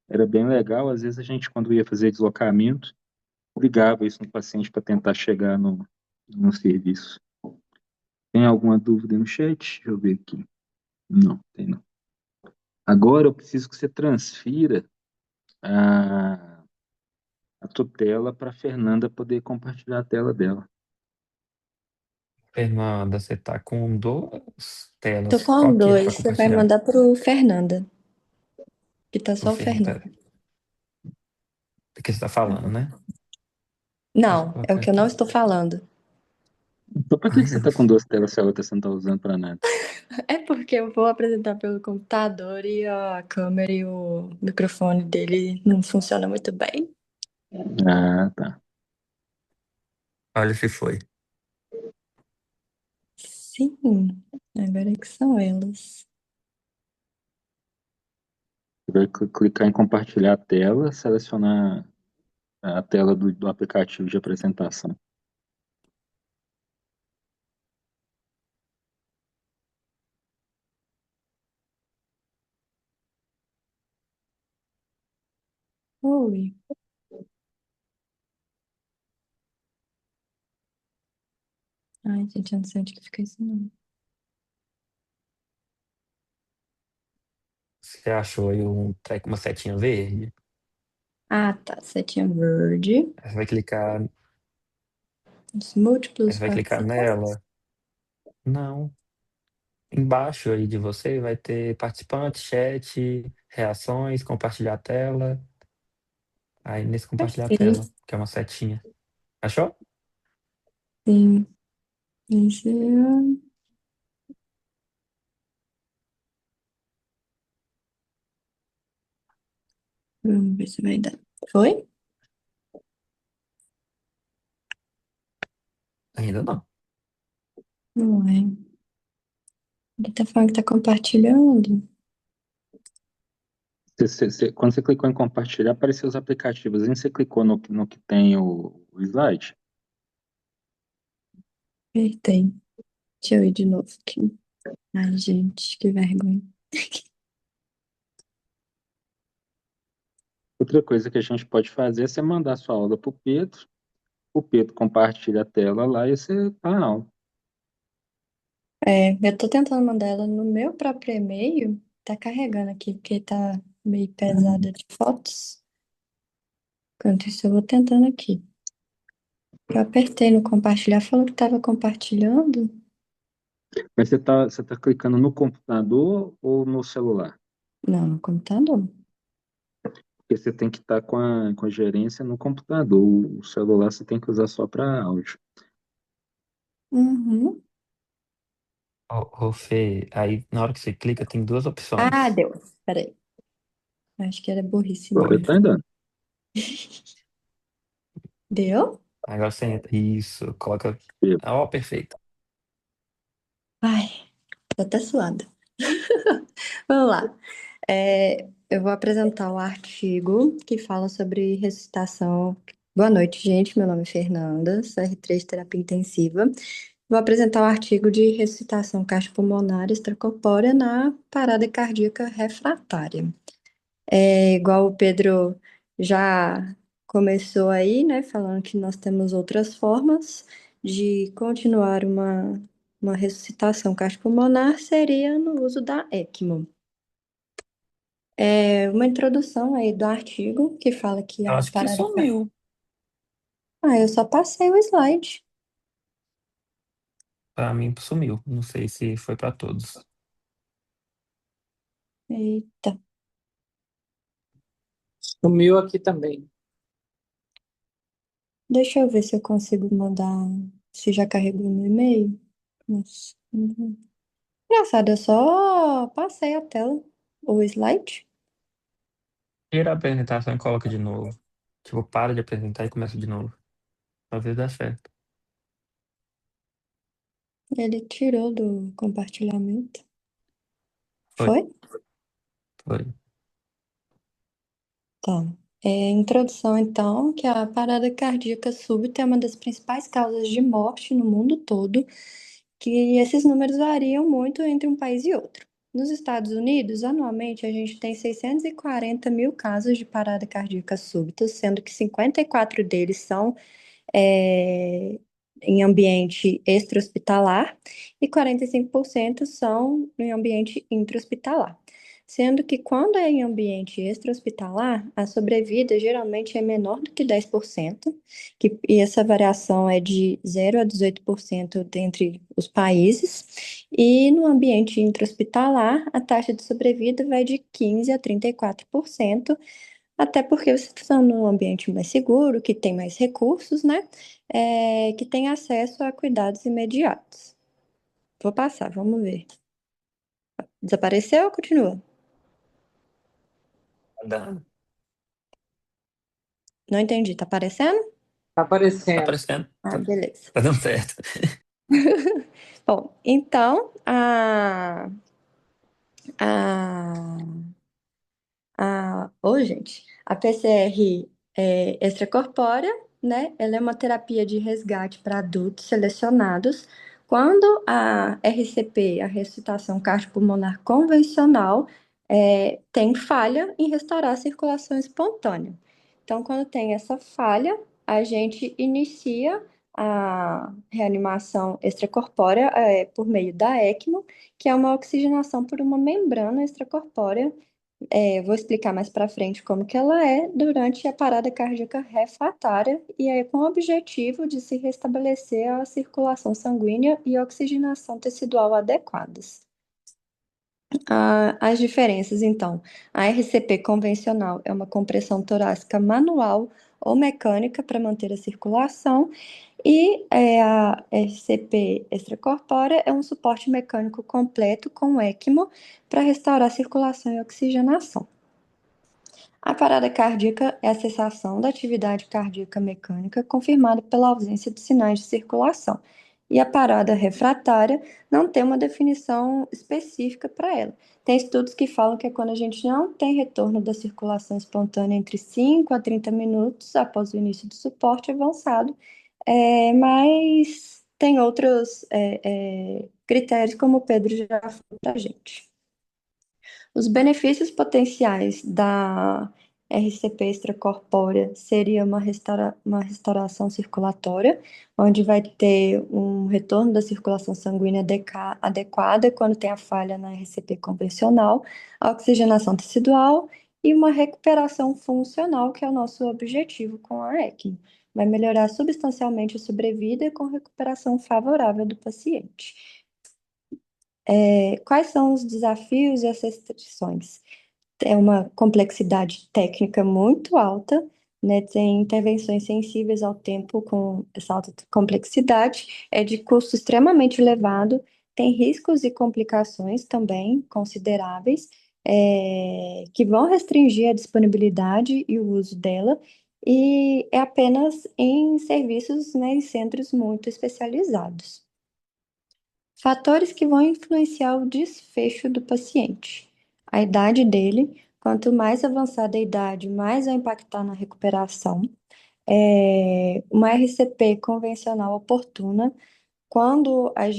Era bem legal, às vezes a gente, quando ia fazer deslocamento, ligava isso no paciente para tentar chegar no serviço. Tem alguma dúvida no chat? Deixa eu ver aqui. Não, tem não. Agora eu preciso que você transfira a, a tutela para a Fernanda poder compartilhar a tela dela. Fernanda, você tá com duas Tô telas. Qual com que é para dois. Você vai compartilhar? mandar pro Fernanda, que tá O só o Fernanda, Fernando. do que você está falando, né? Deixa eu Não, é o colocar que eu não aqui. estou falando. Então, para que Ai, você meu está com Deus. duas telas se a outra você não está usando para nada? É porque eu vou apresentar pelo computador e a câmera e o microfone dele não funciona muito bem. Ah, tá. Olha se foi. Sim. Agora que são elas. Você vai clicar em compartilhar a tela, selecionar a tela do aplicativo de apresentação. Oi. Ai, gente, eu não sei onde que fica isso, não. Você achou aí um treco, uma setinha verde? Ah, tá. Setinha verde. Aí você vai clicar, aí Os múltiplos você vai clicar participantes. nela. Não. Embaixo aí de você vai ter participante, chat, reações, compartilhar a tela. Aí nesse compartilhar a Achei. tela, que é uma setinha. Achou? Sim. Esse Vamos ver se vai dar. Foi? Ainda não. Não é. Ele tá falando que tá compartilhando. Quando você clicou em compartilhar, apareceu os aplicativos. E você clicou no que tem o slide. Apertei. Deixa eu ir de novo aqui. Ai, gente, que vergonha. Outra coisa que a gente pode fazer é você mandar sua aula para o Pedro compartilha a tela lá e você tá na aula. É, eu tô tentando mandar ela no meu próprio e-mail. Tá carregando aqui, porque tá meio pesada de fotos. Enquanto isso, eu vou tentando aqui. Eu apertei no compartilhar, falou que tava compartilhando. Mas você tá clicando no computador ou no celular? Não, no computador. Porque você tem que estar com a gerência no computador. O celular você tem que usar só para áudio. Uhum. Ô, Fê, aí na hora que você clica tem duas Ah, opções. deu. Peraí. Acho que era burrice Oi, minha. tá andando. Deu? Agora você entra. Isso, coloca. Pedro. Ó, perfeito. Ai, tô até suada. Vamos lá. Eu vou apresentar o artigo que fala sobre ressuscitação. Boa noite, gente. Meu nome é Fernanda, sou R3 Terapia Intensiva. Vou apresentar o artigo de ressuscitação cardiopulmonar extracorpórea na parada cardíaca refratária. Igual o Pedro já começou aí, né, falando que nós temos outras formas de continuar uma ressuscitação cardiopulmonar, seria no uso da ECMO. Uma introdução aí do artigo que fala que Eu a acho que parada. sumiu. Ah, eu só passei o slide. Pra mim sumiu. Não sei se foi pra todos. Eita, Sumiu aqui também. deixa eu ver se eu consigo mandar, se já carregou no e-mail. Nossa. Uhum. Engraçado, eu só passei a tela, o slide. Tira a apresentação e coloca de novo. Tipo, para de apresentar e começa de novo. Talvez dê certo. Ele tirou do compartilhamento. Foi, Foi? foi. Tá. Introdução, então, que a parada cardíaca súbita é uma das principais causas de morte no mundo todo, que esses números variam muito entre um país e outro. Nos Estados Unidos, anualmente, a gente tem 640 mil casos de parada cardíaca súbita, sendo que 54 deles são é, em ambiente extra-hospitalar e 45% são em ambiente intra-hospitalar. Sendo que quando é em ambiente extra-hospitalar, a sobrevida geralmente é menor do que 10%, e essa variação é de 0 a 18% dentre os países, e no ambiente intra-hospitalar, a taxa de sobrevida vai de 15 a 34%, até porque vocês estão num ambiente mais seguro, que tem mais recursos, né? Que tem acesso a cuidados imediatos. Vou passar, vamos ver. Desapareceu ou continua? Andando. Não entendi. Tá aparecendo? Tá Tá aparecendo. aparecendo. Ah, Tá, beleza. tá dando certo. Bom, então, a, gente, a PCR extracorpórea, né? Ela é uma terapia de resgate para adultos selecionados quando a RCP, a ressuscitação cardiopulmonar convencional, tem falha em restaurar a circulação espontânea. Então, quando tem essa falha, a gente inicia a reanimação extracorpórea por meio da ECMO, que é uma oxigenação por uma membrana extracorpórea. Vou explicar mais para frente como que ela é durante a parada cardíaca refratária e aí com o objetivo de se restabelecer a circulação sanguínea e a oxigenação tecidual adequadas. As diferenças, então, a RCP convencional é uma compressão torácica manual ou mecânica para manter a circulação e a RCP extracorpórea é um suporte mecânico completo com ECMO para restaurar a circulação e oxigenação. A parada cardíaca é a cessação da atividade cardíaca mecânica confirmada pela ausência de sinais de circulação. E a parada refratária não tem uma definição específica para ela. Tem estudos que falam que é quando a gente não tem retorno da circulação espontânea entre 5 a 30 minutos após o início do suporte avançado, mas tem outros critérios, como o Pedro já falou para a gente. Os benefícios potenciais da RCP extracorpórea seria uma restauração circulatória, onde vai ter um retorno da circulação sanguínea adequada quando tem a falha na RCP convencional, a oxigenação tecidual e uma recuperação funcional, que é o nosso objetivo com a ECMO. Vai melhorar substancialmente a sobrevida com recuperação favorável do paciente. Quais são os desafios e as restrições? É uma complexidade técnica muito alta, né? Tem intervenções sensíveis ao tempo com essa alta complexidade, é de custo extremamente elevado, tem riscos e complicações também consideráveis, que vão restringir a disponibilidade e o uso dela, e é apenas em serviços, né, em centros muito especializados. Fatores que vão influenciar o desfecho do paciente. A idade dele, quanto mais avançada a idade, mais vai impactar na recuperação. Uma RCP convencional oportuna, quando ela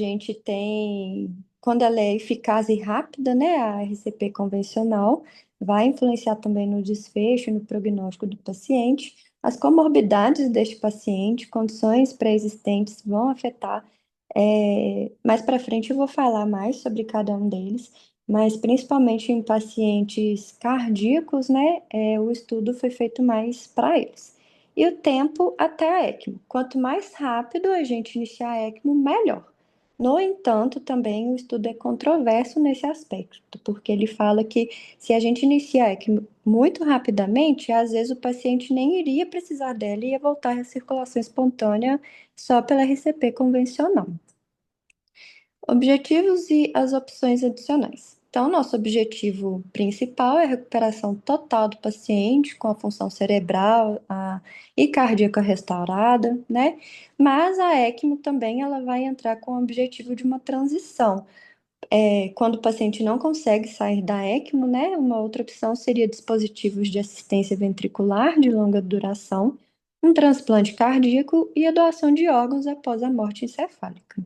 é eficaz e rápida, né, a RCP convencional vai influenciar também no desfecho, no prognóstico do paciente. As comorbidades deste paciente, condições pré-existentes vão afetar. Mais para frente eu vou falar mais sobre cada um deles, mas principalmente em pacientes cardíacos, né, o estudo foi feito mais para eles. E o tempo até a ECMO. Quanto mais rápido a gente iniciar a ECMO, melhor. No entanto, também o estudo é controverso nesse aspecto, porque ele fala que se a gente iniciar a ECMO muito rapidamente, às vezes o paciente nem iria precisar dela e ia voltar à circulação espontânea só pela RCP convencional. Objetivos e as opções adicionais. Então, nosso objetivo principal é a recuperação total do paciente com a função cerebral e cardíaca restaurada, né? Mas a ECMO também ela vai entrar com o objetivo de uma transição. Quando o paciente não consegue sair da ECMO, né? Uma outra opção seria dispositivos de assistência ventricular de longa duração, um transplante cardíaco e a doação de órgãos após a morte encefálica.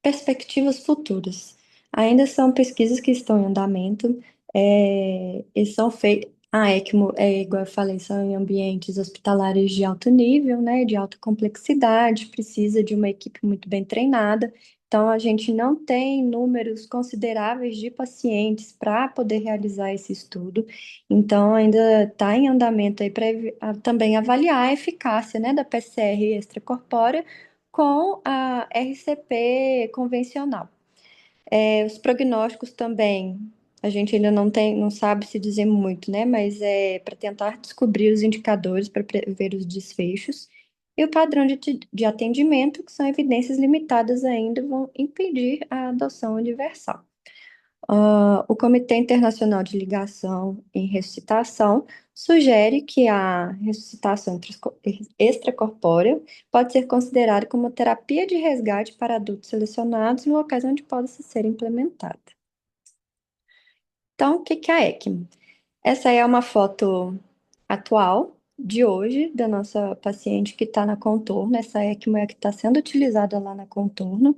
Perspectivas futuras. Ainda são pesquisas que estão em andamento, e são feitas. A ECMO, igual eu falei, são em ambientes hospitalares de alto nível, né, de alta complexidade, precisa de uma equipe muito bem treinada. Então, a gente não tem números consideráveis de pacientes para poder realizar esse estudo. Então, ainda está em andamento aí para também avaliar a eficácia, né, da PCR extracorpórea com a RCP convencional. Os prognósticos também, a gente ainda não sabe se dizer muito, né? Mas é para tentar descobrir os indicadores para prever os desfechos. E o padrão de atendimento, que são evidências limitadas ainda, vão impedir a adoção universal. O Comitê Internacional de Ligação em Ressuscitação sugere que a ressuscitação extracorpórea pode ser considerada como terapia de resgate para adultos selecionados em locais onde possa ser implementada. Então, o que que é a ECMO? Essa é uma foto atual de hoje da nossa paciente que está na Contorno. Essa ECMO é a que está sendo utilizada lá na Contorno.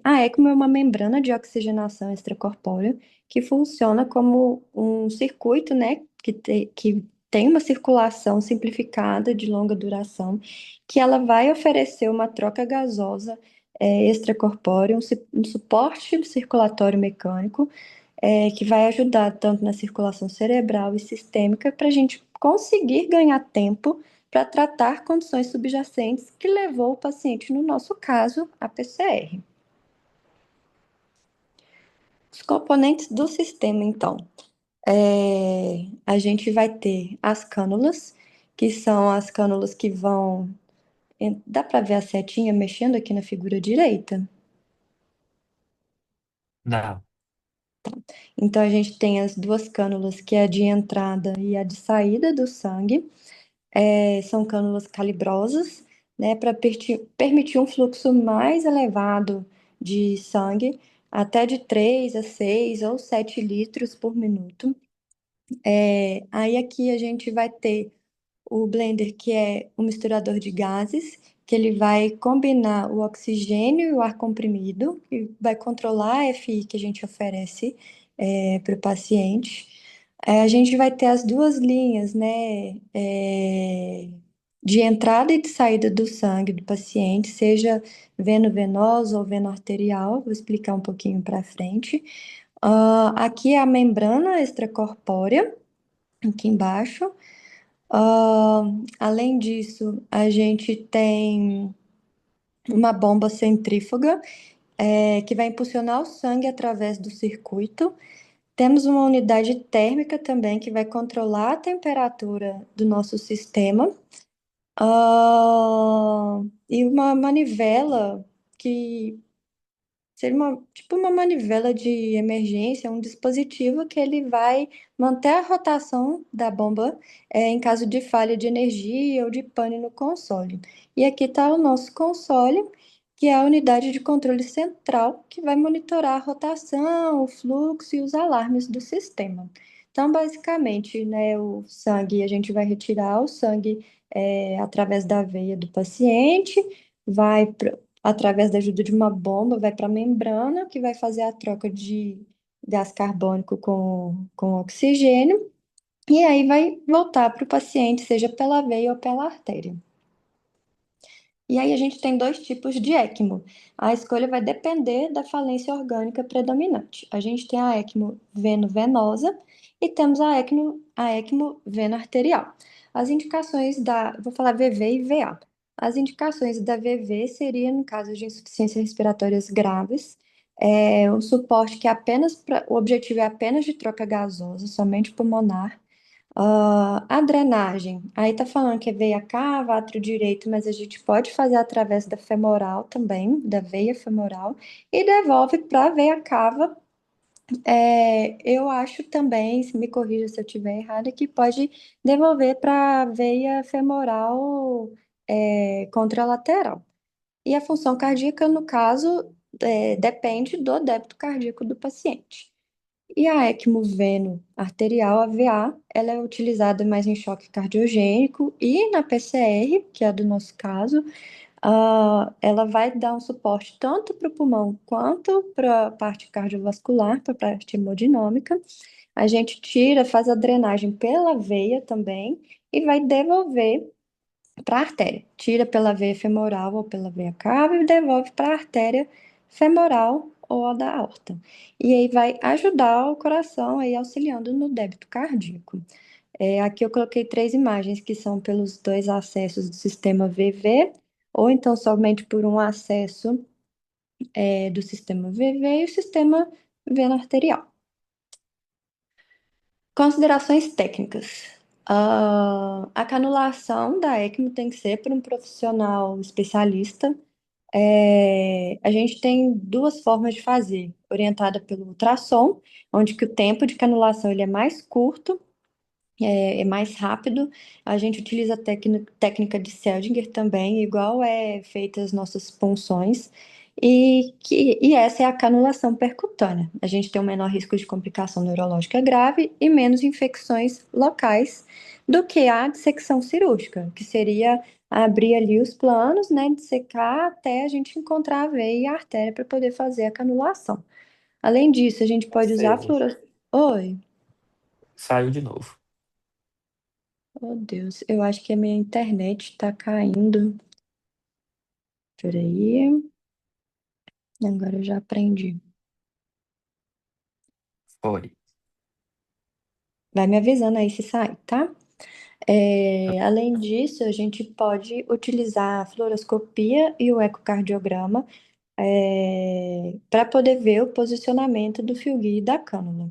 A ECMO é uma membrana de oxigenação extracorpórea que funciona como um circuito, né, que tem uma circulação simplificada de longa duração, que ela vai oferecer uma troca gasosa extracorpórea, um suporte circulatório mecânico, que vai ajudar tanto na circulação cerebral e sistêmica para a gente conseguir ganhar tempo para tratar condições subjacentes que levou o paciente, no nosso caso, a PCR. Os componentes do sistema, então. A gente vai ter as cânulas, que são as cânulas que vão. Dá para ver a setinha mexendo aqui na figura direita? Não. Então, a gente tem as duas cânulas, que é a de entrada e a de saída do sangue. São cânulas calibrosas, né, para permitir um fluxo mais elevado de sangue, até de 3 a 6 ou 7 litros por minuto. Aí aqui a gente vai ter o blender, que é um misturador de gases, que ele vai combinar o oxigênio e o ar comprimido, e vai controlar a FI que a gente oferece para o paciente. A gente vai ter as duas linhas, né, de entrada e de saída do sangue do paciente, seja veno venoso ou veno arterial, vou explicar um pouquinho para frente. Aqui é a membrana extracorpórea, aqui embaixo. Além disso, a gente tem uma bomba centrífuga, que vai impulsionar o sangue através do circuito. Temos uma unidade térmica também que vai controlar a temperatura do nosso sistema. E uma manivela que seria tipo uma manivela de emergência, um dispositivo que ele vai manter a rotação da bomba em caso de falha de energia ou de pane no console. E aqui está o nosso console, que é a unidade de controle central, que vai monitorar a rotação, o fluxo e os alarmes do sistema. Então, basicamente, né, o sangue, a gente vai retirar o sangue através da veia do paciente, vai através da ajuda de uma bomba, vai para a membrana, que vai fazer a troca de gás carbônico com oxigênio, e aí vai voltar para o paciente, seja pela veia ou pela artéria. E aí a gente tem dois tipos de ECMO. A escolha vai depender da falência orgânica predominante. A gente tem a ECMO veno-venosa e temos a ECMO veno-arterial. As indicações vou falar VV e VA. As indicações da VV seria no caso de insuficiências respiratórias graves, o suporte que o objetivo é apenas de troca gasosa, somente pulmonar. A drenagem, aí tá falando que é veia cava, átrio direito, mas a gente pode fazer através da femoral também, da veia femoral, e devolve para a veia cava. Eu acho também, se me corrija se eu estiver errada, que pode devolver para a veia femoral contralateral. E a função cardíaca, no caso, depende do débito cardíaco do paciente. E a ECMO veno-arterial, a VA, ela é utilizada mais em choque cardiogênico e na PCR, que é a do nosso caso, ela vai dar um suporte tanto para o pulmão quanto para a parte cardiovascular, para a parte hemodinâmica. A gente faz a drenagem pela veia também e vai devolver para a artéria. Tira pela veia femoral ou pela veia cava e devolve para a artéria femoral ou a da aorta. E aí vai ajudar o coração aí auxiliando no débito cardíaco. Aqui eu coloquei 3 imagens que são pelos 2 acessos do sistema VV, ou então somente por um acesso do sistema VV e o sistema veno arterial. Considerações técnicas. A canulação da ECMO tem que ser por um profissional especialista. A gente tem duas formas de fazer. orientada pelo ultrassom, onde que o tempo de canulação ele é mais curto, é mais rápido. A gente utiliza a técnica de Seldinger também, igual é feita as nossas punções. E essa é a canulação percutânea. A gente tem um menor risco de complicação neurológica grave e menos infecções locais do que a dissecção cirúrgica, que seria abrir ali os planos, né, dissecar até a gente encontrar a veia e a artéria para poder fazer a canulação. Além disso, a gente pode usar Sei. fluoros... Oi. Saiu de novo. Oh, Deus, eu acho que a minha internet tá caindo. Peraí. Agora eu já aprendi. Foi. Vai me avisando aí se sai, tá? Além disso, a gente pode utilizar a fluoroscopia e o ecocardiograma para poder ver o posicionamento do fio guia e da cânula.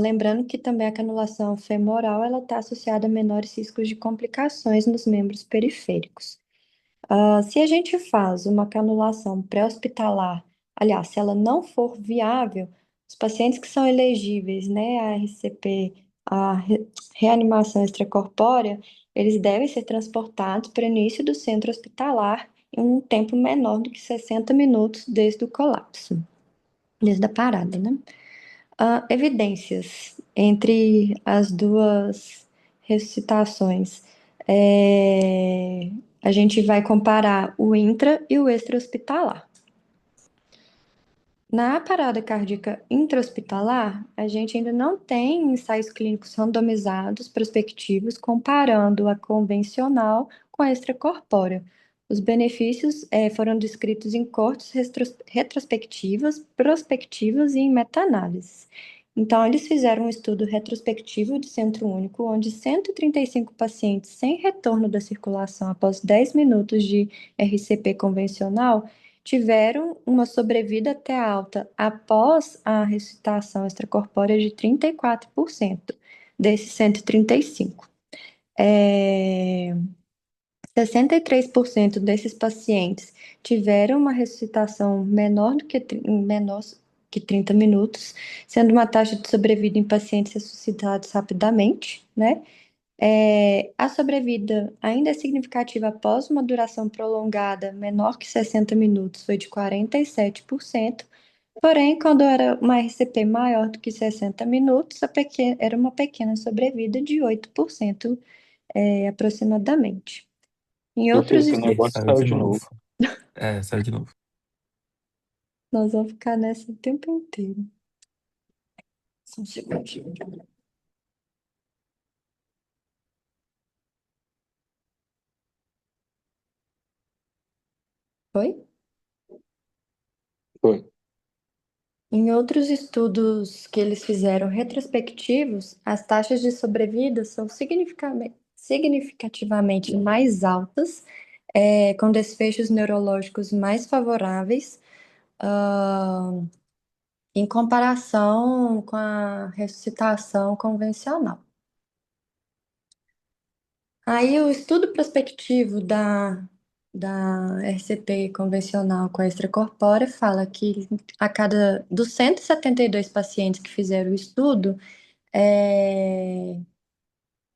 Lembrando que também a canulação femoral ela está associada a menores riscos de complicações nos membros periféricos. Se a gente faz uma canulação pré-hospitalar, aliás, se ela não for viável, os pacientes que são elegíveis, né, a RCP, reanimação extracorpórea, eles devem ser transportados para o início do centro hospitalar em um tempo menor do que 60 minutos desde o colapso, desde a parada, né? Evidências entre as duas ressuscitações. A gente vai comparar o intra e o extra-hospitalar. Na parada cardíaca intra-hospitalar, a gente ainda não tem ensaios clínicos randomizados prospectivos comparando a convencional com a extracorpórea. Os benefícios foram descritos em cortes retrospectivas, prospectivas e em meta-análises. Então, eles fizeram um estudo retrospectivo de centro único, onde 135 pacientes sem retorno da circulação após 10 minutos de RCP convencional tiveram uma sobrevida até alta após a ressuscitação extracorpórea de 34% desses 135. 63% desses pacientes tiveram uma ressuscitação menor que 30 minutos, sendo uma taxa de sobrevida em pacientes ressuscitados rapidamente, né? A sobrevida ainda é significativa após uma duração prolongada menor que 60 minutos, foi de 47%, porém, quando era uma RCP maior do que 60 minutos, era uma pequena sobrevida de 8%, aproximadamente. Em outros Perfeito, o E negócio saiu saiu de de novo. novo. Saiu de novo. nós vamos ficar nessa o tempo inteiro. Só um segundinho. Foi? Foi. Em outros estudos que eles fizeram retrospectivos, as taxas de sobrevida são significativamente mais altas, com desfechos neurológicos mais favoráveis, ah, em comparação com a ressuscitação convencional. Aí, o estudo prospectivo da RCP convencional com a extracorpórea fala que dos 172 pacientes que fizeram o estudo,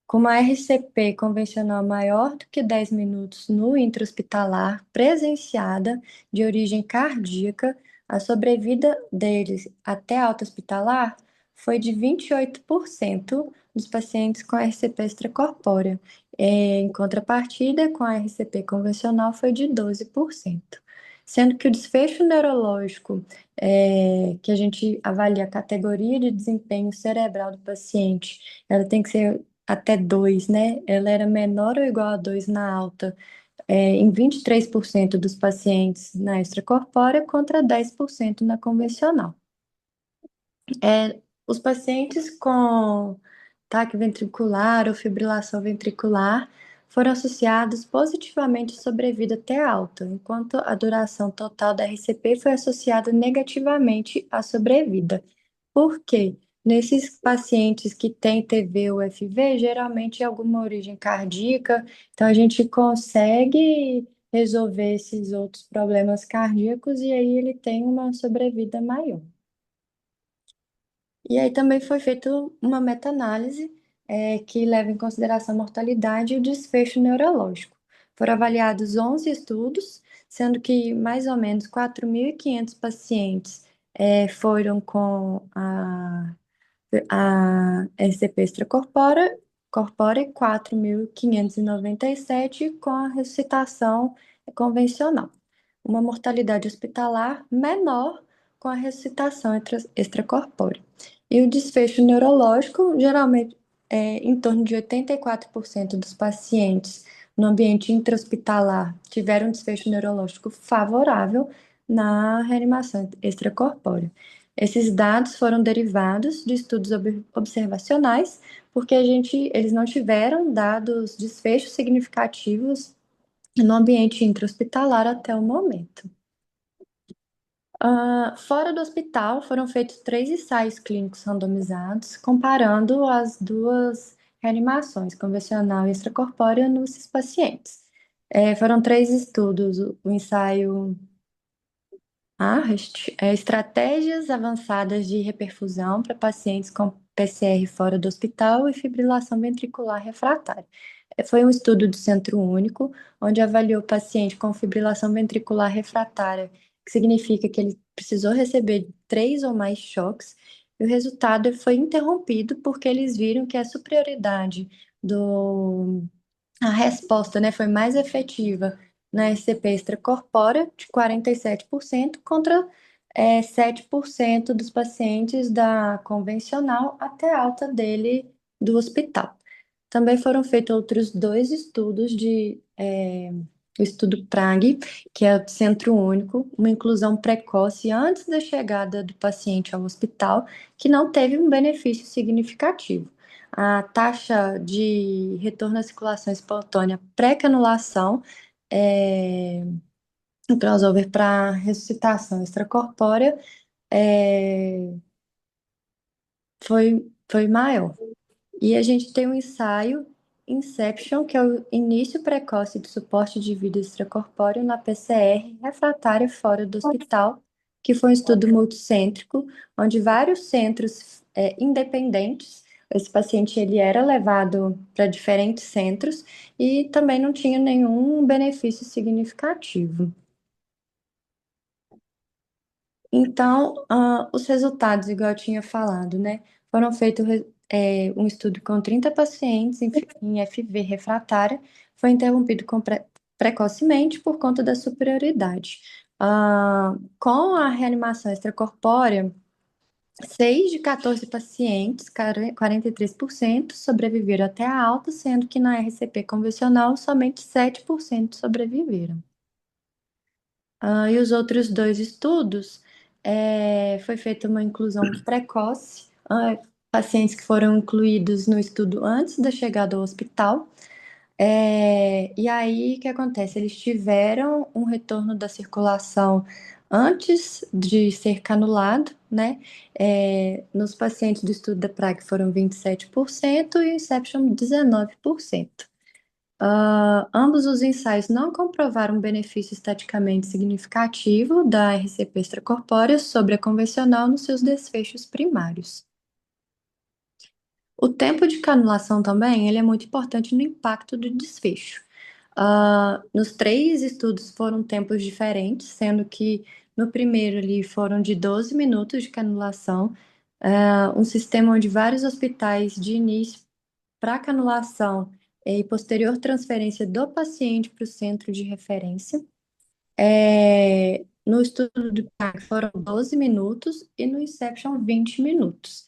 com uma RCP convencional maior do que 10 minutos no intra-hospitalar, presenciada, de origem cardíaca, a sobrevida deles até alta hospitalar foi de 28% dos pacientes com RCP extracorpórea. Em contrapartida, com a RCP convencional foi de 12%. Sendo que o desfecho neurológico, que a gente avalia a categoria de desempenho cerebral do paciente, ela tem que ser até 2, né? Ela era menor ou igual a 2 na alta, em 23% dos pacientes na extracorpórea contra 10% na convencional. Os pacientes com ataque ventricular ou fibrilação ventricular foram associados positivamente à sobrevida até alta, enquanto a duração total da RCP foi associada negativamente à sobrevida. Por quê? Nesses pacientes que têm TV ou FV, geralmente é alguma origem cardíaca, então a gente consegue resolver esses outros problemas cardíacos e aí ele tem uma sobrevida maior. E aí também foi feita uma meta-análise que leva em consideração a mortalidade e o desfecho neurológico. Foram avaliados 11 estudos, sendo que mais ou menos 4.500 pacientes foram com a SCP extracorpórea 4.597 com a ressuscitação convencional. Uma mortalidade hospitalar menor com a ressuscitação extracorpórea. E o desfecho neurológico, geralmente, em torno de 84% dos pacientes no ambiente intra-hospitalar tiveram um desfecho neurológico favorável na reanimação extracorpórea. Esses dados foram derivados de estudos observacionais, porque eles não tiveram dados desfechos significativos no ambiente intra-hospitalar até o momento. Fora do hospital, foram feitos 3 ensaios clínicos randomizados, comparando as duas reanimações, convencional e extracorpórea, nesses pacientes. Foram 3 estudos: o ensaio estratégias avançadas de reperfusão para pacientes com PCR fora do hospital e fibrilação ventricular refratária. Foi um estudo do Centro Único, onde avaliou o paciente com fibrilação ventricular refratária, que significa que ele precisou receber 3 ou mais choques, e o resultado foi interrompido porque eles viram que a superioridade a resposta, né, foi mais efetiva na SCP extracorpórea, de 47%, contra 7% dos pacientes da convencional até alta dele do hospital. Também foram feitos outros 2 estudos o estudo PRAG, que é o Centro Único, uma inclusão precoce antes da chegada do paciente ao hospital, que não teve um benefício significativo. A taxa de retorno à circulação espontânea pré-canulação, o crossover para ressuscitação extracorpórea, foi maior. E a gente tem um ensaio Inception, que é o início precoce do suporte de vida extracorpóreo na PCR refratária fora do hospital, que foi um estudo multicêntrico, onde vários centros independentes, esse paciente ele era levado para diferentes centros e também não tinha nenhum benefício significativo. Então, os resultados, igual eu tinha falado, né, foram feitos um estudo com 30 pacientes em FV refratária, foi interrompido precocemente por conta da superioridade. Com a reanimação extracorpórea, 6 de 14 pacientes, 43%, sobreviveram até a alta, sendo que na RCP convencional somente 7% sobreviveram. E os outros 2 estudos, foi feita uma inclusão precoce, pacientes que foram incluídos no estudo antes da chegada ao hospital. E aí, o que acontece? Eles tiveram um retorno da circulação antes de ser canulado, né? Nos pacientes do estudo da PRAG foram 27% e o Inception 19%. Ambos os ensaios não comprovaram benefício estaticamente significativo da RCP extracorpórea sobre a convencional nos seus desfechos primários. O tempo de canulação também, ele é muito importante no impacto do desfecho. Nos 3 estudos foram tempos diferentes, sendo que no primeiro ali foram de 12 minutos de canulação, um sistema onde vários hospitais de início para canulação e posterior transferência do paciente para o centro de referência. No estudo do PAC foram 12 minutos e no Inception 20 minutos.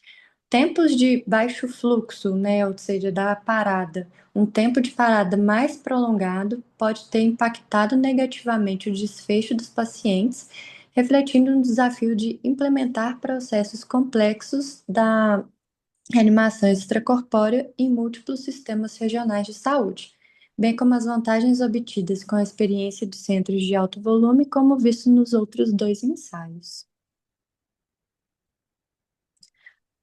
Tempos de baixo fluxo, né, ou seja, da parada, um tempo de parada mais prolongado pode ter impactado negativamente o desfecho dos pacientes, refletindo no desafio de implementar processos complexos da reanimação extracorpórea em múltiplos sistemas regionais de saúde, bem como as vantagens obtidas com a experiência de centros de alto volume, como visto nos outros 2 ensaios.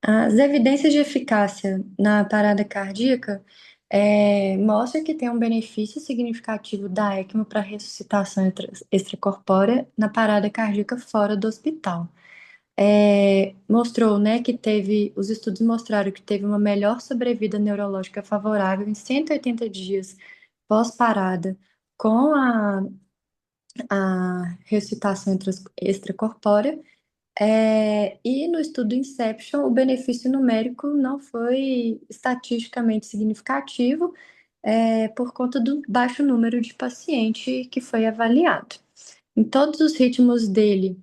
As evidências de eficácia na parada cardíaca Mostra que tem um benefício significativo da ECMO para ressuscitação extracorpórea na parada cardíaca fora do hospital. Mostrou, né, que os estudos mostraram que teve uma melhor sobrevida neurológica favorável em 180 dias pós-parada com a ressuscitação extracorpórea. E no estudo Inception, o benefício numérico não foi estatisticamente significativo, por conta do baixo número de paciente que foi avaliado. Em todos os ritmos dele,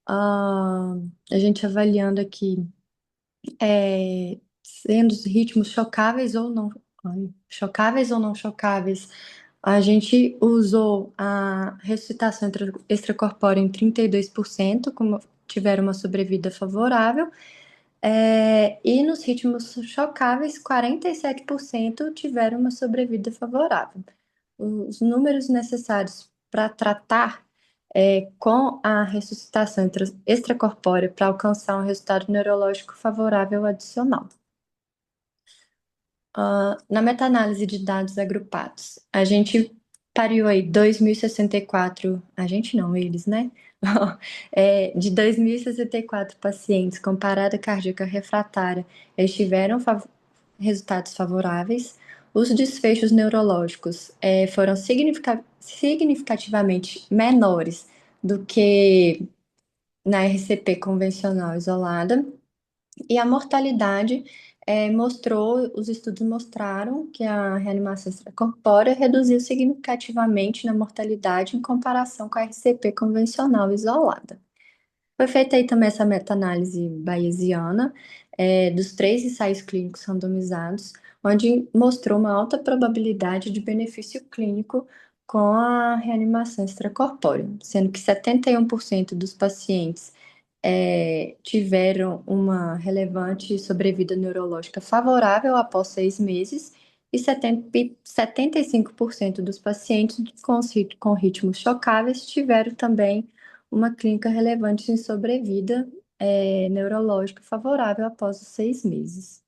a gente avaliando aqui, sendo os ritmos chocáveis ou não chocáveis, a gente usou a ressuscitação extracorpórea em 32%, como tiveram uma sobrevida favorável, e nos ritmos chocáveis, 47% tiveram uma sobrevida favorável. Os números necessários para tratar com a ressuscitação extracorpórea para alcançar um resultado neurológico favorável adicional. Na meta-análise de dados agrupados, a gente pariu aí 2.064, a gente não, eles, né? De 2.064 pacientes com parada cardíaca refratária, eles tiveram resultados favoráveis. Os desfechos neurológicos foram significativamente menores do que na RCP convencional isolada. E a mortalidade os estudos mostraram que a reanimação extracorpórea reduziu significativamente na mortalidade em comparação com a RCP convencional isolada. Foi feita aí também essa meta-análise bayesiana dos 3 ensaios clínicos randomizados, onde mostrou uma alta probabilidade de benefício clínico com a reanimação extracorpórea, sendo que 71% dos pacientes tiveram uma relevante sobrevida neurológica favorável após 6 meses e 75% dos pacientes com ritmos chocáveis tiveram também uma clínica relevante em sobrevida neurológica favorável após os 6 meses.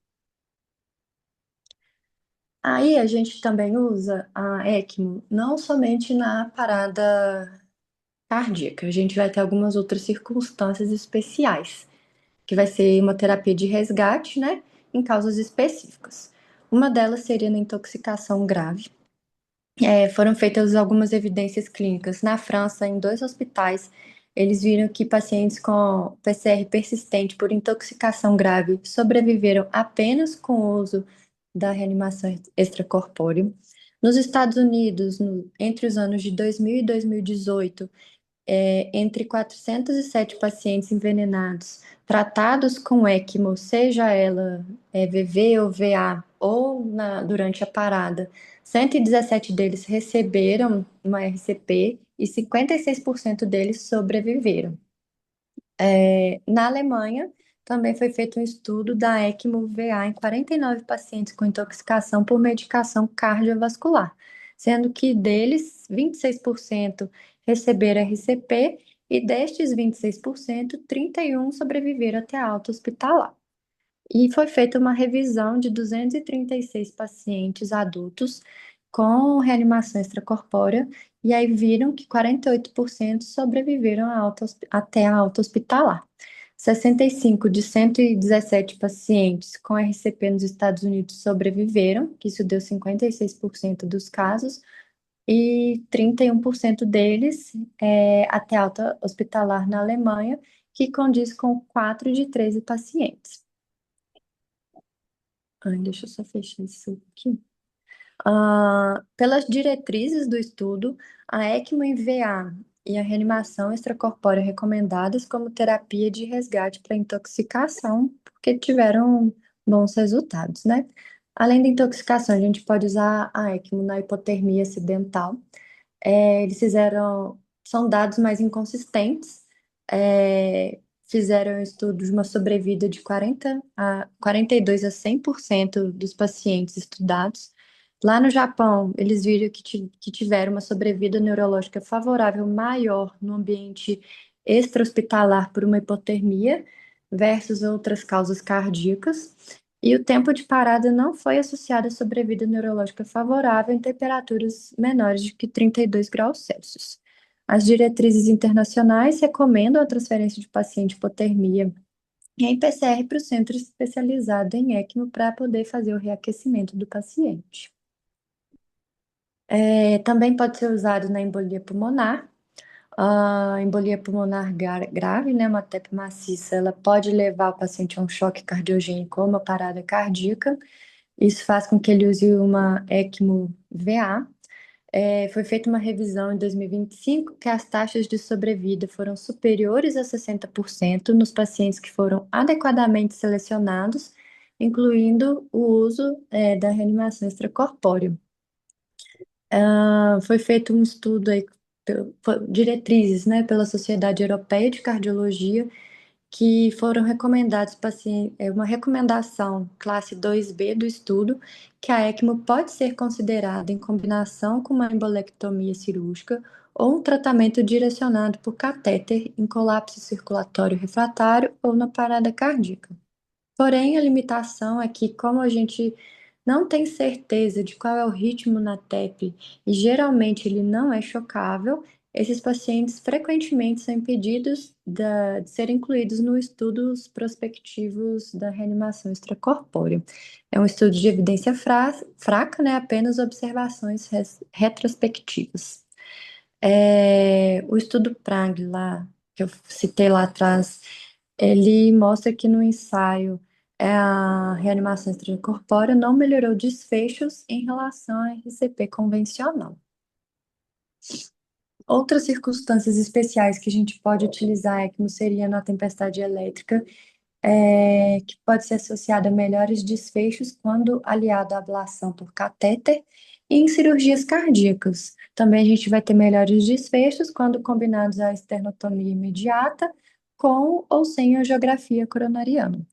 Aí a gente também usa a ECMO não somente na parada cardíaca, a gente vai ter algumas outras circunstâncias especiais, que vai ser uma terapia de resgate, né, em causas específicas. Uma delas seria na intoxicação grave. Foram feitas algumas evidências clínicas na França, em 2 hospitais. Eles viram que pacientes com PCR persistente por intoxicação grave sobreviveram apenas com o uso da reanimação extracorpórea. Nos Estados Unidos, entre os anos de 2000 e 2018, entre 407 pacientes envenenados tratados com ECMO, seja ela VV ou VA, ou durante a parada, 117 deles receberam uma RCP e 56% deles sobreviveram. Na Alemanha, também foi feito um estudo da ECMO VA em 49 pacientes com intoxicação por medicação cardiovascular, sendo que deles, 26% receberam RCP e destes 26%, 31 sobreviveram até a alta hospitalar. E foi feita uma revisão de 236 pacientes adultos com reanimação extracorpórea, e aí viram que 48% sobreviveram até a alta hospitalar. 65 de 117 pacientes com RCP nos Estados Unidos sobreviveram, que isso deu 56% dos casos, e 31% deles até alta hospitalar na Alemanha, que condiz com 4 de 13 pacientes. Deixa eu só fechar isso aqui. Pelas diretrizes do estudo, a ECMO em VA e a reanimação extracorpórea recomendadas como terapia de resgate para intoxicação, porque tiveram bons resultados, né? Além da intoxicação, a gente pode usar a ECMO na hipotermia acidental. Eles são dados mais inconsistentes, fizeram estudos de uma sobrevida de 42 a 100% dos pacientes estudados. Lá no Japão, eles viram que tiveram uma sobrevida neurológica favorável maior no ambiente extra-hospitalar por uma hipotermia versus outras causas cardíacas. E o tempo de parada não foi associado à sobrevida neurológica favorável em temperaturas menores de que 32 graus Celsius. As diretrizes internacionais recomendam a transferência de paciente com hipotermia em PCR para o centro especializado em ECMO para poder fazer o reaquecimento do paciente. Também pode ser usado na embolia pulmonar. A embolia pulmonar grave, né, uma TEP maciça, ela pode levar o paciente a um choque cardiogênico ou uma parada cardíaca. Isso faz com que ele use uma ECMO VA. Foi feita uma revisão em 2025 que as taxas de sobrevida foram superiores a 60% nos pacientes que foram adequadamente selecionados, incluindo o uso, da reanimação extracorpórea. Foi feito um estudo aí, diretrizes, né, pela Sociedade Europeia de Cardiologia, que foram recomendados uma recomendação classe 2B do estudo, que a ECMO pode ser considerada em combinação com uma embolectomia cirúrgica ou um tratamento direcionado por catéter em colapso circulatório refratário ou na parada cardíaca. Porém, a limitação é que, como a gente não tem certeza de qual é o ritmo na TEP e geralmente ele não é chocável, esses pacientes frequentemente são impedidos de serem incluídos nos estudos prospectivos da reanimação extracorpórea. É um estudo de evidência fraca, né? Apenas observações retrospectivas. O estudo Prague lá, que eu citei lá atrás, ele mostra que no ensaio a reanimação extracorpórea não melhorou desfechos em relação à RCP convencional. Outras circunstâncias especiais que a gente pode utilizar a ECMO seria na tempestade elétrica, que pode ser associada a melhores desfechos quando aliado à ablação por catéter e em cirurgias cardíacas. Também a gente vai ter melhores desfechos quando combinados à esternotomia imediata com ou sem angiografia coronariana.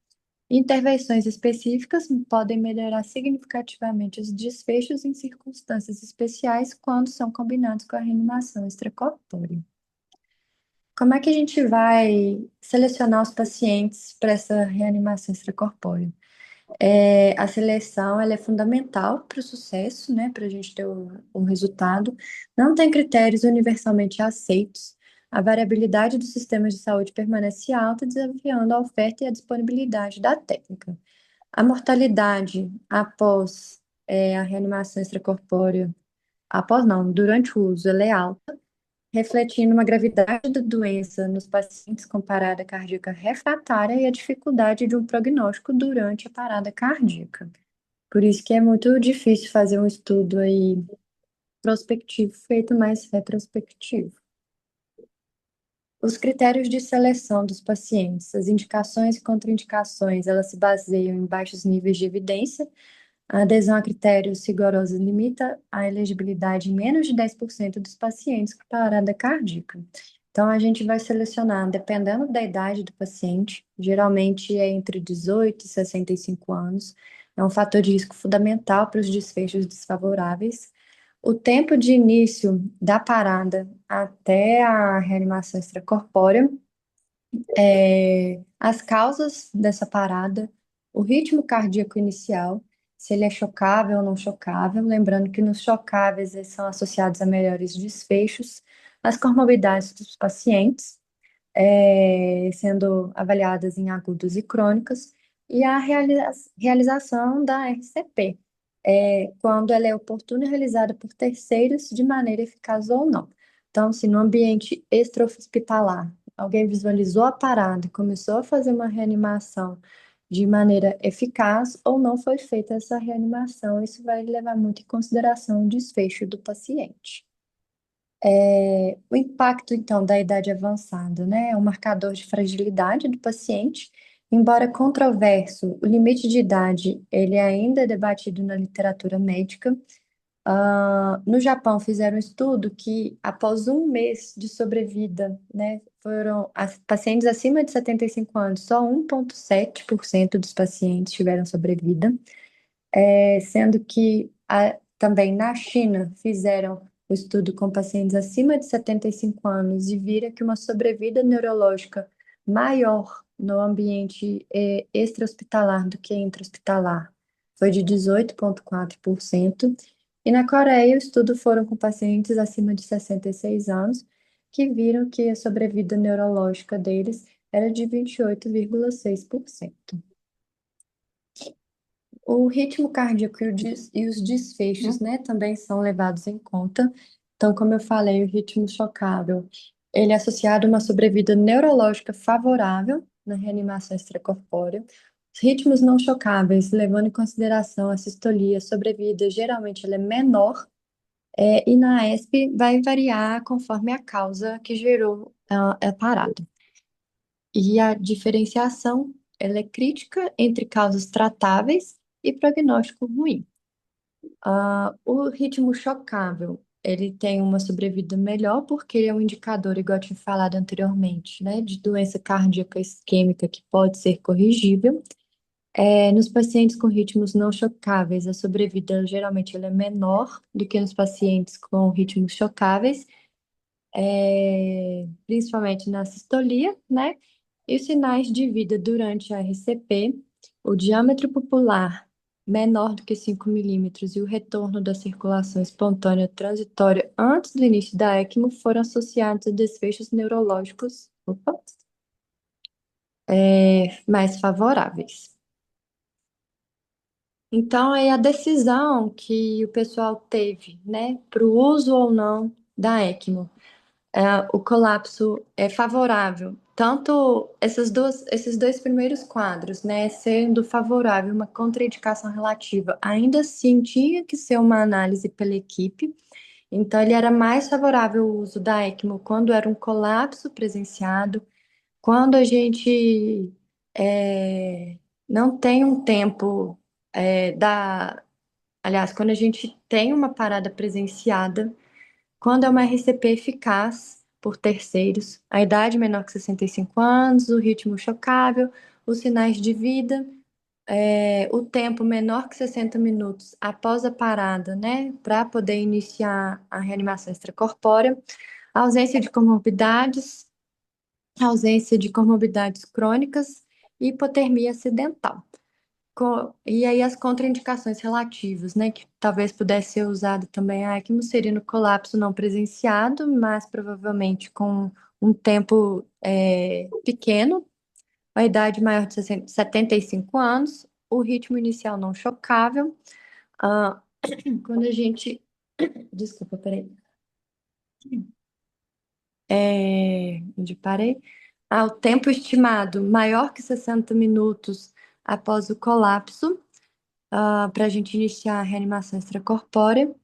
Intervenções específicas podem melhorar significativamente os desfechos em circunstâncias especiais quando são combinados com a reanimação extracorpórea. Como é que a gente vai selecionar os pacientes para essa reanimação extracorpórea? A seleção ela é fundamental para o sucesso, né, para a gente ter o resultado. Não tem critérios universalmente aceitos. A variabilidade dos sistemas de saúde permanece alta, desafiando a oferta e a disponibilidade da técnica. A mortalidade após, a reanimação extracorpórea, após não, durante o uso, ela é alta, refletindo uma gravidade da doença nos pacientes com parada cardíaca refratária e a dificuldade de um prognóstico durante a parada cardíaca. Por isso que é muito difícil fazer um estudo aí prospectivo feito mais retrospectivo. Os critérios de seleção dos pacientes, as indicações e contraindicações, elas se baseiam em baixos níveis de evidência. A adesão a critérios rigorosos limita a elegibilidade em menos de 10% dos pacientes com parada cardíaca. Então, a gente vai selecionar, dependendo da idade do paciente, geralmente é entre 18 e 65 anos, é um fator de risco fundamental para os desfechos desfavoráveis. O tempo de início da parada até a reanimação extracorpórea, as causas dessa parada, o ritmo cardíaco inicial, se ele é chocável ou não chocável, lembrando que nos chocáveis eles são associados a melhores desfechos, as comorbidades dos pacientes, sendo avaliadas em agudos e crônicas, e a realização da RCP, quando ela é oportuna e realizada por terceiros de maneira eficaz ou não. Então, se no ambiente extra-hospitalar alguém visualizou a parada e começou a fazer uma reanimação de maneira eficaz ou não foi feita essa reanimação, isso vai levar muito em consideração o desfecho do paciente. O impacto, então, da idade avançada, né, é um marcador de fragilidade do paciente. Embora controverso, o limite de idade, ele ainda é debatido na literatura médica. No Japão, fizeram um estudo que, após um mês de sobrevida, né, foram pacientes acima de 75 anos, só 1,7% dos pacientes tiveram sobrevida, sendo que também na China fizeram o estudo com pacientes acima de 75 anos e viram que uma sobrevida neurológica maior no ambiente extra-hospitalar do que intra-hospitalar foi de 18,4%. E na Coreia, o estudo foram com pacientes acima de 66 anos, que viram que a sobrevida neurológica deles era de 28,6%. O ritmo cardíaco e os desfechos, né, também são levados em conta. Então, como eu falei, o ritmo chocável, ele é associado a uma sobrevida neurológica favorável na reanimação extracorpórea. Os ritmos não chocáveis, levando em consideração a sistolia, a sobrevida geralmente ela é menor, e na ESP vai variar conforme a causa que gerou a parada. E a diferenciação, ela é crítica entre causas tratáveis e prognóstico ruim. O ritmo chocável, ele tem uma sobrevida melhor porque ele é um indicador, igual eu tinha falado anteriormente, né, de doença cardíaca isquêmica que pode ser corrigível. Nos pacientes com ritmos não chocáveis, a sobrevida geralmente ela é menor do que nos pacientes com ritmos chocáveis, principalmente na sistolia, né? E os sinais de vida durante a RCP, o diâmetro pupular menor do que 5 milímetros e o retorno da circulação espontânea transitória antes do início da ECMO foram associados a desfechos neurológicos, mais favoráveis. Então, aí a decisão que o pessoal teve, né, para o uso ou não da ECMO, o colapso é favorável. Tanto esses dois primeiros quadros, né, sendo favorável uma contraindicação relativa, ainda assim tinha que ser uma análise pela equipe. Então, ele era mais favorável o uso da ECMO quando era um colapso presenciado, quando a gente não tem um tempo aliás, quando a gente tem uma parada presenciada, quando é uma RCP eficaz por terceiros, a idade menor que 65 anos, o ritmo chocável, os sinais de vida, o tempo menor que 60 minutos após a parada, né, para poder iniciar a reanimação extracorpórea, a ausência de comorbidades, ausência de comorbidades crônicas e hipotermia acidental. E aí as contraindicações relativas, né, que talvez pudesse ser usado também a ECMO seria no colapso não presenciado, mas provavelmente com um tempo pequeno, a idade maior de 75 anos, o ritmo inicial não chocável. Ah, quando a gente... Desculpa, peraí. Onde parei? O tempo estimado maior que 60 minutos após o colapso, para a gente iniciar a reanimação extracorpórea,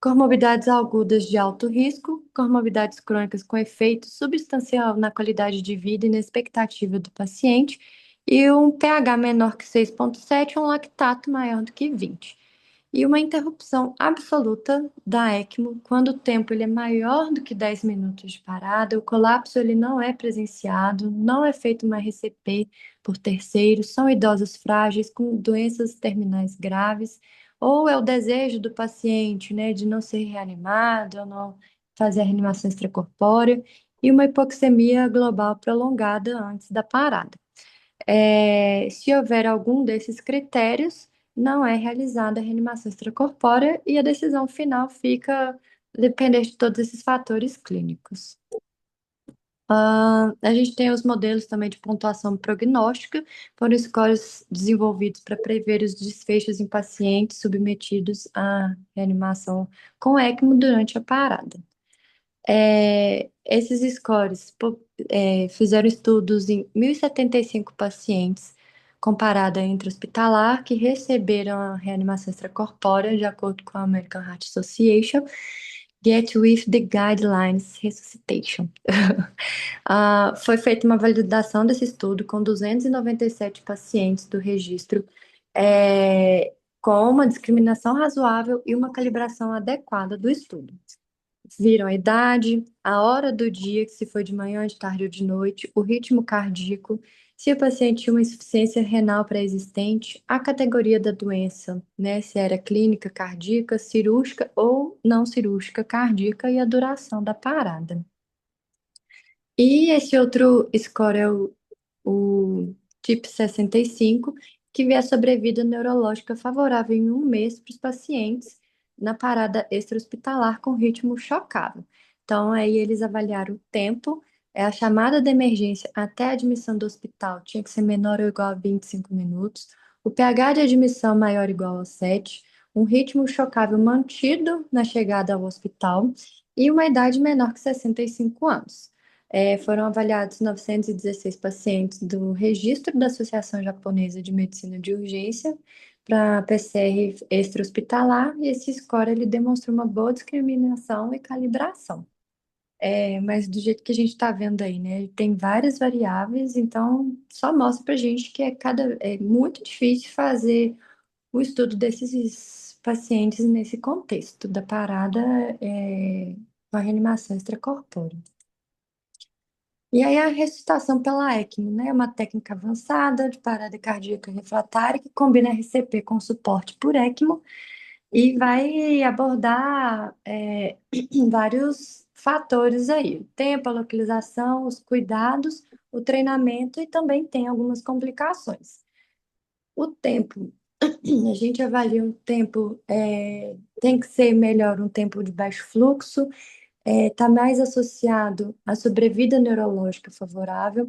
comorbidades agudas de alto risco, comorbidades crônicas com efeito substancial na qualidade de vida e na expectativa do paciente, e um pH menor que 6,7, um lactato maior do que 20. E uma interrupção absoluta da ECMO, quando o tempo ele é maior do que 10 minutos de parada, o colapso ele não é presenciado, não é feito uma RCP por terceiros, são idosos frágeis com doenças terminais graves, ou é o desejo do paciente, né, de não ser reanimado, ou não fazer a reanimação extracorpórea, e uma hipoxemia global prolongada antes da parada. Se houver algum desses critérios, não é realizada a reanimação extracorpórea e a decisão final fica dependente de todos esses fatores clínicos. A gente tem os modelos também de pontuação prognóstica, foram scores desenvolvidos para prever os desfechos em pacientes submetidos à reanimação com ECMO durante a parada. Esses scores fizeram estudos em 1.075 pacientes, comparada entre hospitalar, que receberam a reanimação extracorpórea, de acordo com a American Heart Association, Get with the Guidelines Resuscitation. Foi feita uma validação desse estudo com 297 pacientes do registro, com uma discriminação razoável e uma calibração adequada do estudo. Viram a idade, a hora do dia, se foi de manhã, de tarde ou de noite, o ritmo cardíaco, se o paciente tinha uma insuficiência renal pré-existente, a categoria da doença, né, se era clínica cardíaca, cirúrgica ou não cirúrgica cardíaca e a duração da parada. E esse outro score é o o TIP65, que vê a sobrevida neurológica favorável em um mês para os pacientes na parada extra-hospitalar com ritmo chocável. Então, aí eles avaliaram o tempo, a chamada de emergência até a admissão do hospital tinha que ser menor ou igual a 25 minutos, o pH de admissão maior ou igual a 7, um ritmo chocável mantido na chegada ao hospital e uma idade menor que 65 anos. Foram avaliados 916 pacientes do registro da Associação Japonesa de Medicina de Urgência para PCR extra-hospitalar, e esse score ele demonstrou uma boa discriminação e calibração. Mas do jeito que a gente está vendo aí, né? Ele tem várias variáveis, então só mostra para a gente que é muito difícil fazer o estudo desses pacientes nesse contexto da parada com a reanimação extracorpórea. E aí a ressuscitação pela ECMO, né? É uma técnica avançada de parada cardíaca refratária que combina RCP com suporte por ECMO e vai abordar vários fatores aí: o tempo, a localização, os cuidados, o treinamento e também tem algumas complicações. O tempo, a gente avalia um tempo, tem que ser melhor um tempo de baixo fluxo, está mais associado à sobrevida neurológica favorável.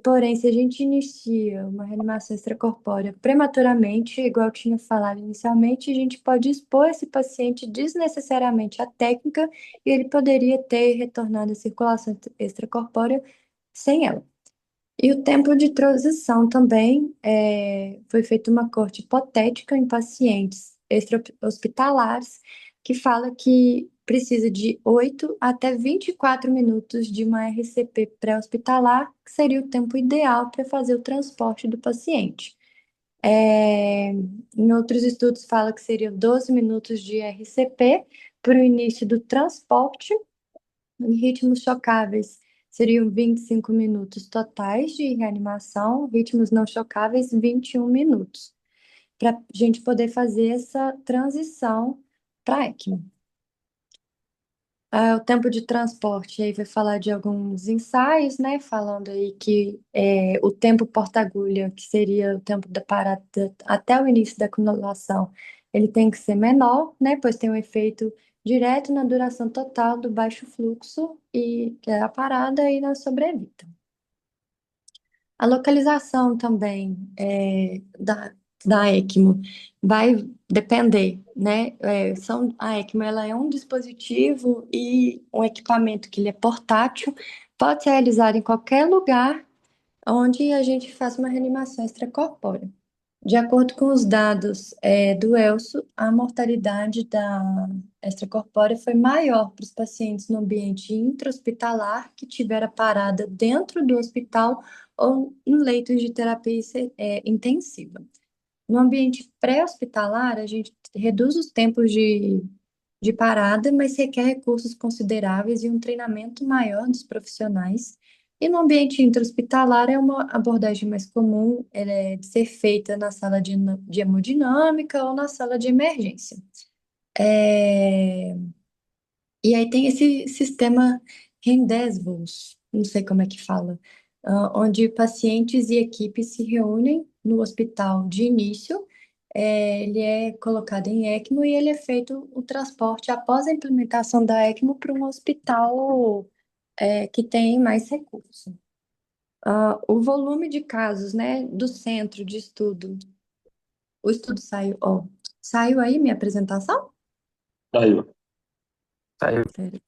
Porém, se a gente inicia uma reanimação extracorpórea prematuramente, igual eu tinha falado inicialmente, a gente pode expor esse paciente desnecessariamente à técnica e ele poderia ter retornado à circulação extracorpórea sem ela. E o tempo de transição também foi feita uma corte hipotética em pacientes extra-hospitalares que fala que precisa de 8 até 24 minutos de uma RCP pré-hospitalar, que seria o tempo ideal para fazer o transporte do paciente. Em outros estudos fala que seriam 12 minutos de RCP para o início do transporte, em ritmos chocáveis seriam 25 minutos totais de reanimação, ritmos não chocáveis 21 minutos, para a gente poder fazer essa transição para ECMO. O tempo de transporte, aí vai falar de alguns ensaios, né? Falando aí que o tempo porta-agulha, que seria o tempo da parada até o início da canulação, ele tem que ser menor, né? Pois tem um efeito direto na duração total do baixo fluxo e que é a parada e na sobrevida. A localização também da ECMO vai depender, né? A ECMO ela é um dispositivo e um equipamento que ele é portátil, pode ser realizado em qualquer lugar onde a gente faz uma reanimação extracorpórea. De acordo com os dados do ELSO, a mortalidade da extracorpórea foi maior para os pacientes no ambiente intra-hospitalar que tiveram parada dentro do hospital ou em leitos de terapia intensiva. No ambiente pré-hospitalar, a gente reduz os tempos de parada, mas requer recursos consideráveis e um treinamento maior dos profissionais. E no ambiente intra-hospitalar é uma abordagem mais comum, ela é de ser feita na sala de hemodinâmica ou na sala de emergência. E aí tem esse sistema Rendezvous, não sei como é que fala, onde pacientes e equipes se reúnem no hospital de início. Ele é colocado em ECMO e ele é feito o transporte após a implementação da ECMO para um hospital que tem mais recursos. O volume de casos, né, do centro de estudo, o estudo saiu, saiu aí minha apresentação? Saiu. Saiu. Pera.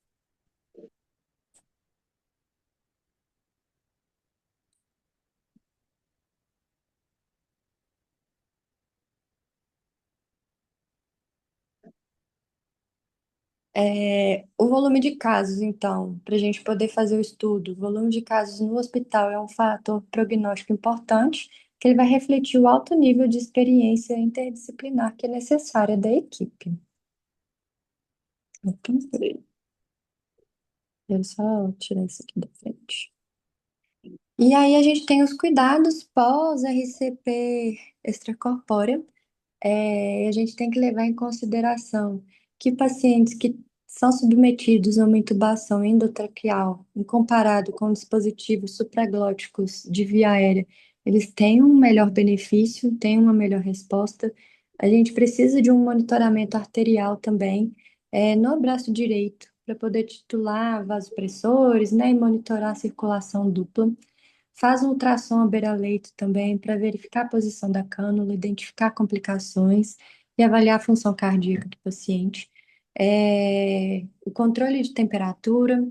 O volume de casos, então, para a gente poder fazer o estudo, o volume de casos no hospital é um fator prognóstico importante, que ele vai refletir o alto nível de experiência interdisciplinar que é necessária da equipe. Opa, peraí. Eu só tirar isso aqui da frente. E aí a gente tem os cuidados pós-RCP extracorpórea. A gente tem que levar em consideração que pacientes que são submetidos a uma intubação endotraqueal, em comparado com dispositivos supraglóticos de via aérea, eles têm um melhor benefício, têm uma melhor resposta. A gente precisa de um monitoramento arterial também, no braço direito, para poder titular vasopressores, né, e monitorar a circulação dupla. Faz um ultrassom à beira-leito também para verificar a posição da cânula, identificar complicações e avaliar a função cardíaca do paciente. O controle de temperatura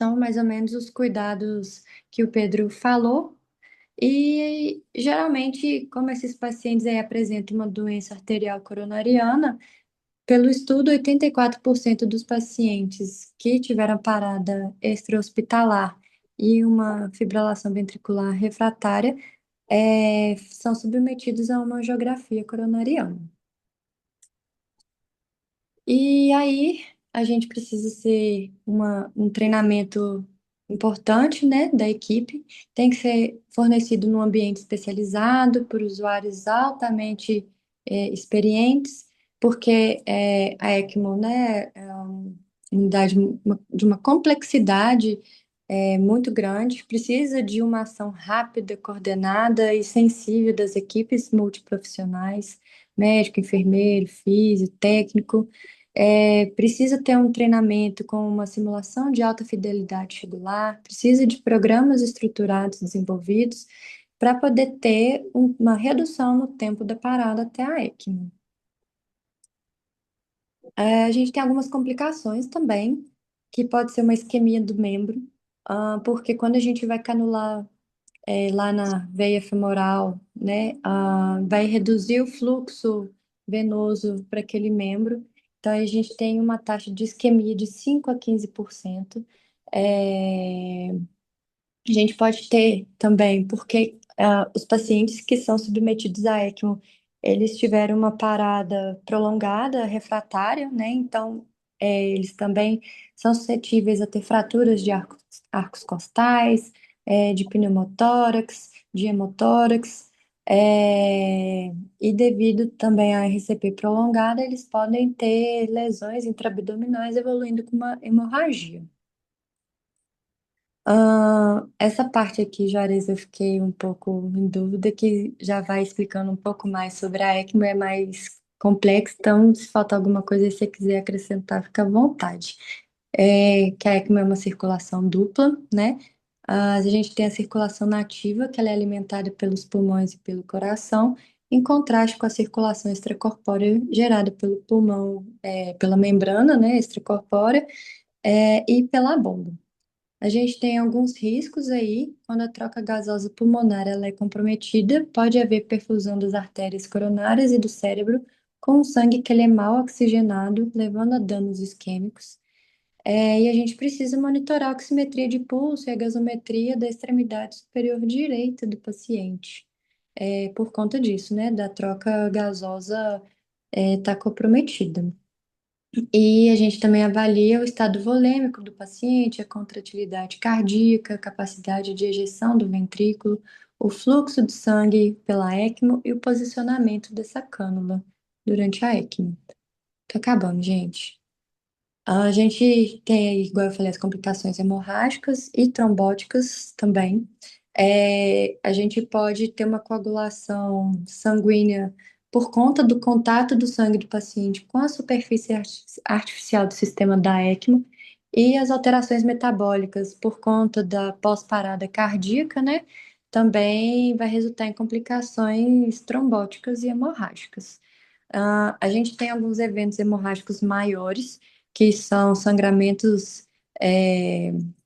são mais ou menos os cuidados que o Pedro falou. E geralmente, como esses pacientes aí apresentam uma doença arterial coronariana, pelo estudo, 84% dos pacientes que tiveram parada extra-hospitalar e uma fibrilação ventricular refratária são submetidos a uma angiografia coronariana. E aí a gente precisa ser um treinamento importante, né, da equipe. Tem que ser fornecido num ambiente especializado por usuários altamente experientes, porque a ECMO, né, é uma unidade de uma complexidade muito grande, precisa de uma ação rápida, coordenada e sensível das equipes multiprofissionais, médico, enfermeiro, físico, técnico. Precisa ter um treinamento com uma simulação de alta fidelidade regular, precisa de programas estruturados desenvolvidos para poder ter uma redução no tempo da parada até a ECMO. A gente tem algumas complicações também, que pode ser uma isquemia do membro, porque quando a gente vai canular lá na veia femoral, né, vai reduzir o fluxo venoso para aquele membro. Então, a gente tem uma taxa de isquemia de 5 a 15%. A gente pode ter também, porque os pacientes que são submetidos à ECMO, eles tiveram uma parada prolongada, refratária, né? Então, eles também são suscetíveis a ter fraturas de arcos costais, de pneumotórax, de hemotórax, e devido também à RCP prolongada, eles podem ter lesões intraabdominais evoluindo com uma hemorragia. Essa parte aqui, Juarez, eu fiquei um pouco em dúvida, que já vai explicando um pouco mais sobre a ECMO, é mais complexo, então se faltar alguma coisa e você quiser acrescentar, fica à vontade. Que a ECMO é uma circulação dupla, né? A gente tem a circulação nativa, que ela é alimentada pelos pulmões e pelo coração, em contraste com a circulação extracorpórea gerada pelo pulmão, pela membrana, né, extracorpórea, e pela bomba. A gente tem alguns riscos aí, quando a troca gasosa pulmonar ela é comprometida, pode haver perfusão das artérias coronárias e do cérebro com o sangue que ele é mal oxigenado, levando a danos isquêmicos. E a gente precisa monitorar a oximetria de pulso e a gasometria da extremidade superior direita do paciente. Por conta disso, né, da troca gasosa estar comprometida. E a gente também avalia o estado volêmico do paciente, a contratilidade cardíaca, a capacidade de ejeção do ventrículo, o fluxo de sangue pela ECMO e o posicionamento dessa cânula durante a ECMO. Tô acabando, gente. A gente tem, igual eu falei, as complicações hemorrágicas e trombóticas também. A gente pode ter uma coagulação sanguínea por conta do contato do sangue do paciente com a superfície artificial do sistema da ECMO e as alterações metabólicas por conta da pós-parada cardíaca, né? Também vai resultar em complicações trombóticas e hemorrágicas. A gente tem alguns eventos hemorrágicos maiores, que são sangramentos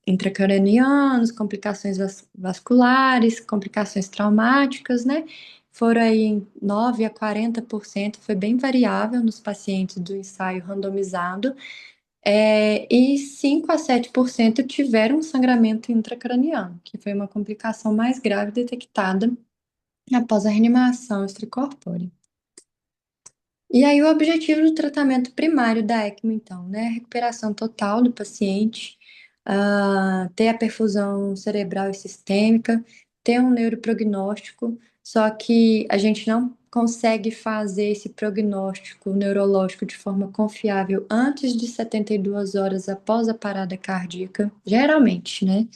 intracranianos, complicações vasculares, complicações traumáticas, né? Foram aí 9 a 40%, foi bem variável nos pacientes do ensaio randomizado, e 5 a 7% tiveram um sangramento intracraniano, que foi uma complicação mais grave detectada após a reanimação extracorpórea. E aí, o objetivo do tratamento primário da ECMO, então, né? Recuperação total do paciente, ter a perfusão cerebral e sistêmica, ter um neuroprognóstico, só que a gente não consegue fazer esse prognóstico neurológico de forma confiável antes de 72 horas após a parada cardíaca, geralmente, né?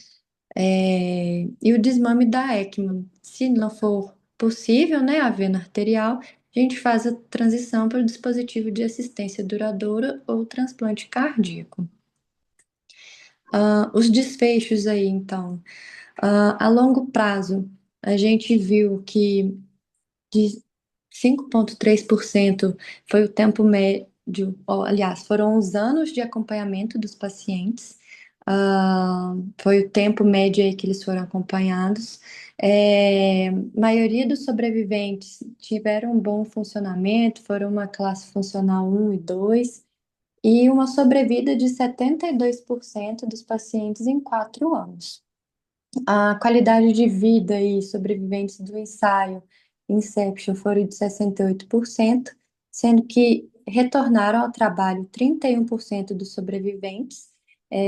E o desmame da ECMO, se não for possível, né, a vena arterial, a gente faz a transição para o dispositivo de assistência duradoura ou transplante cardíaco. Os desfechos aí, então. A longo prazo, a gente viu que de 5,3% foi o tempo médio, aliás, foram os anos de acompanhamento dos pacientes, foi o tempo médio aí que eles foram acompanhados. Maioria dos sobreviventes tiveram um bom funcionamento, foram uma classe funcional 1 e 2, e uma sobrevida de 72% dos pacientes em 4 anos. A qualidade de vida e sobreviventes do ensaio Inception foram de 68%, sendo que retornaram ao trabalho 31% dos sobreviventes,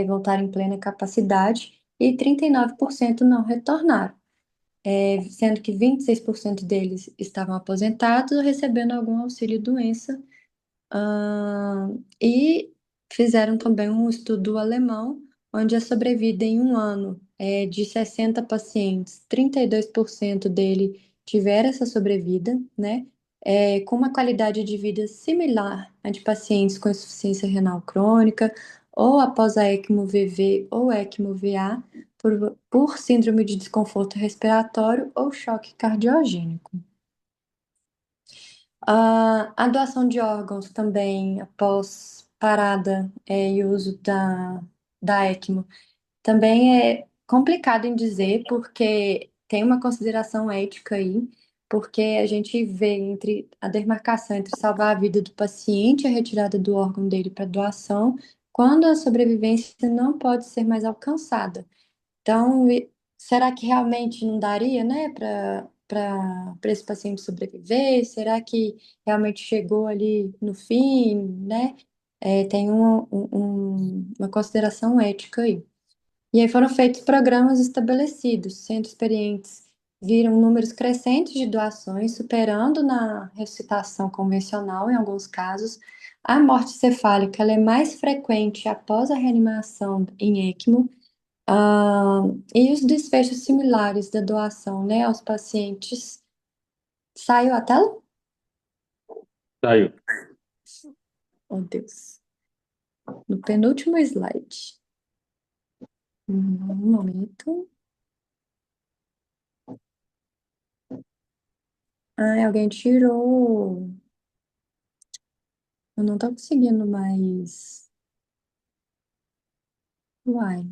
voltaram em plena capacidade, e 39% não retornaram, sendo que 26% deles estavam aposentados ou recebendo algum auxílio-doença. E fizeram também um estudo alemão, onde a sobrevida em um ano é de 60 pacientes, 32% dele tiveram essa sobrevida, né? Com uma qualidade de vida similar à de pacientes com insuficiência renal crônica, ou após a ECMO-VV ou ECMO-VA, por síndrome de desconforto respiratório ou choque cardiogênico. A doação de órgãos também, após parada e uso da ECMO, também é complicado em dizer, porque tem uma consideração ética aí, porque a gente vê entre a demarcação entre salvar a vida do paciente e a retirada do órgão dele para doação, quando a sobrevivência não pode ser mais alcançada. Então, será que realmente não daria, né, para esse paciente sobreviver? Será que realmente chegou ali no fim, né? Tem uma consideração ética aí. E aí foram feitos programas estabelecidos, centros experientes viram números crescentes de doações, superando na ressuscitação convencional, em alguns casos. A morte cefálica ela é mais frequente após a reanimação em ECMO, e os desfechos similares da doação, né, aos pacientes. Saiu a tela? Saiu. Oh, Deus. No penúltimo slide. Um momento. Ai, alguém tirou. Eu não tô conseguindo mais. Uai.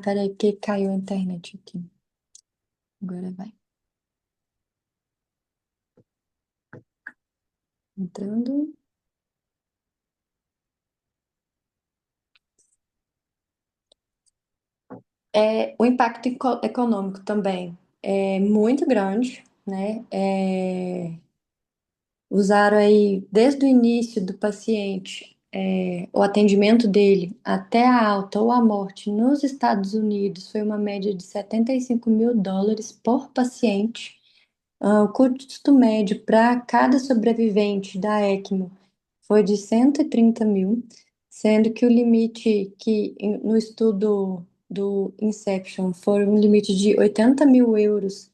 Peraí, porque caiu a internet aqui. Agora vai. Entrando. O impacto econômico também é muito grande, né? Usaram aí desde o início do paciente, o atendimento dele até a alta ou a morte nos Estados Unidos foi uma média de US$ 75.000 por paciente. O custo médio para cada sobrevivente da ECMO foi de 130 mil, sendo que o limite que no estudo do Inception foi um limite de 80 mil euros.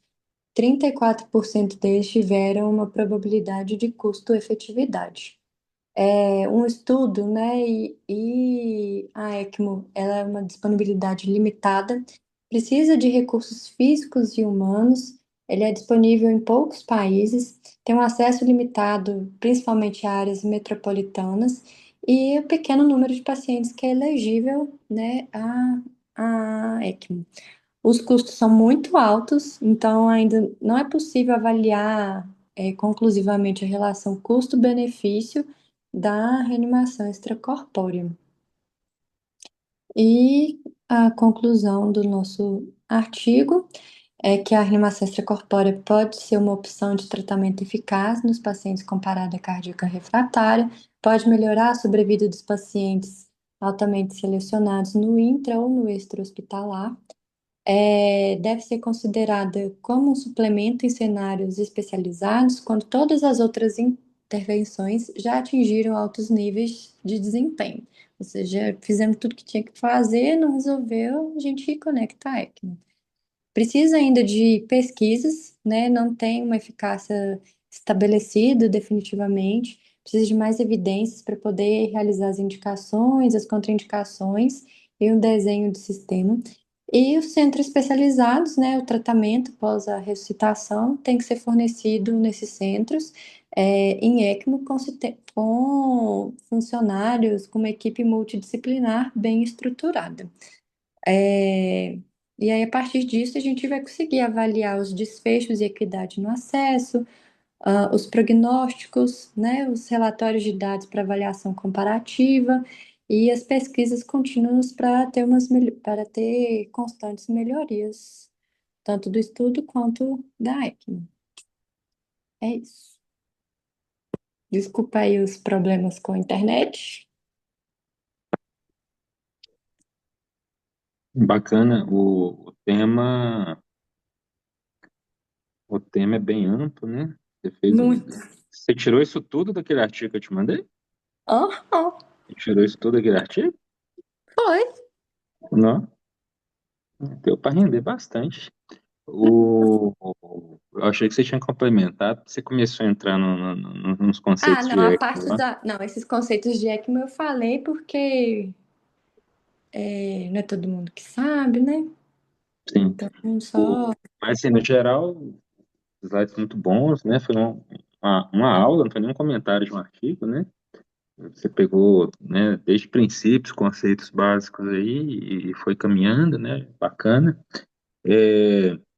34% deles tiveram uma probabilidade de custo-efetividade. Um estudo, né, e a ECMO, ela é uma disponibilidade limitada, precisa de recursos físicos e humanos, ele é disponível em poucos países, tem um acesso limitado, principalmente a áreas metropolitanas, e o pequeno número de pacientes que é elegível, né, a ECMO. Os custos são muito altos, então ainda não é possível avaliar conclusivamente a relação custo-benefício da reanimação extracorpórea. E a conclusão do nosso artigo é que a reanimação extracorpórea pode ser uma opção de tratamento eficaz nos pacientes com parada cardíaca refratária, pode melhorar a sobrevida dos pacientes altamente selecionados no intra ou no extra-hospitalar, Deve ser considerada como um suplemento em cenários especializados quando todas as outras intervenções já atingiram altos níveis de desempenho. Ou seja, fizemos tudo que tinha que fazer, não resolveu, a gente conecta a ECMO. Precisa ainda de pesquisas, né? Não tem uma eficácia estabelecida definitivamente. Precisa de mais evidências para poder realizar as indicações, as contraindicações e um desenho do sistema. E os centros especializados, né? O tratamento pós a ressuscitação tem que ser fornecido nesses centros, em ECMO, com funcionários, com uma equipe multidisciplinar bem estruturada. É, E aí, a partir disso, a gente vai conseguir avaliar os desfechos e equidade no acesso, os prognósticos, né, os relatórios de dados para avaliação comparativa e as pesquisas contínuas para ter constantes melhorias, tanto do estudo quanto da ECMO. É isso. Desculpa aí os problemas com a internet. Bacana, o tema é bem amplo, né? Muito. Você tirou isso tudo daquele artigo que eu te mandei? Aham, Você tirou isso tudo daquele artigo? foi. Não, deu para render bastante. Eu achei que você tinha complementado, você começou a entrar nos Ah, conceitos não, de a ECMO parte lá. da. Não, esses conceitos de ECMO eu falei porque não é todo mundo que sabe, né? Sim. Então, O, só. mas, assim, no geral, os slides muito bons, né? Foi uma aula, não foi nenhum comentário de um artigo, né? Você pegou, né, desde princípios, conceitos básicos aí e foi caminhando, né? Bacana.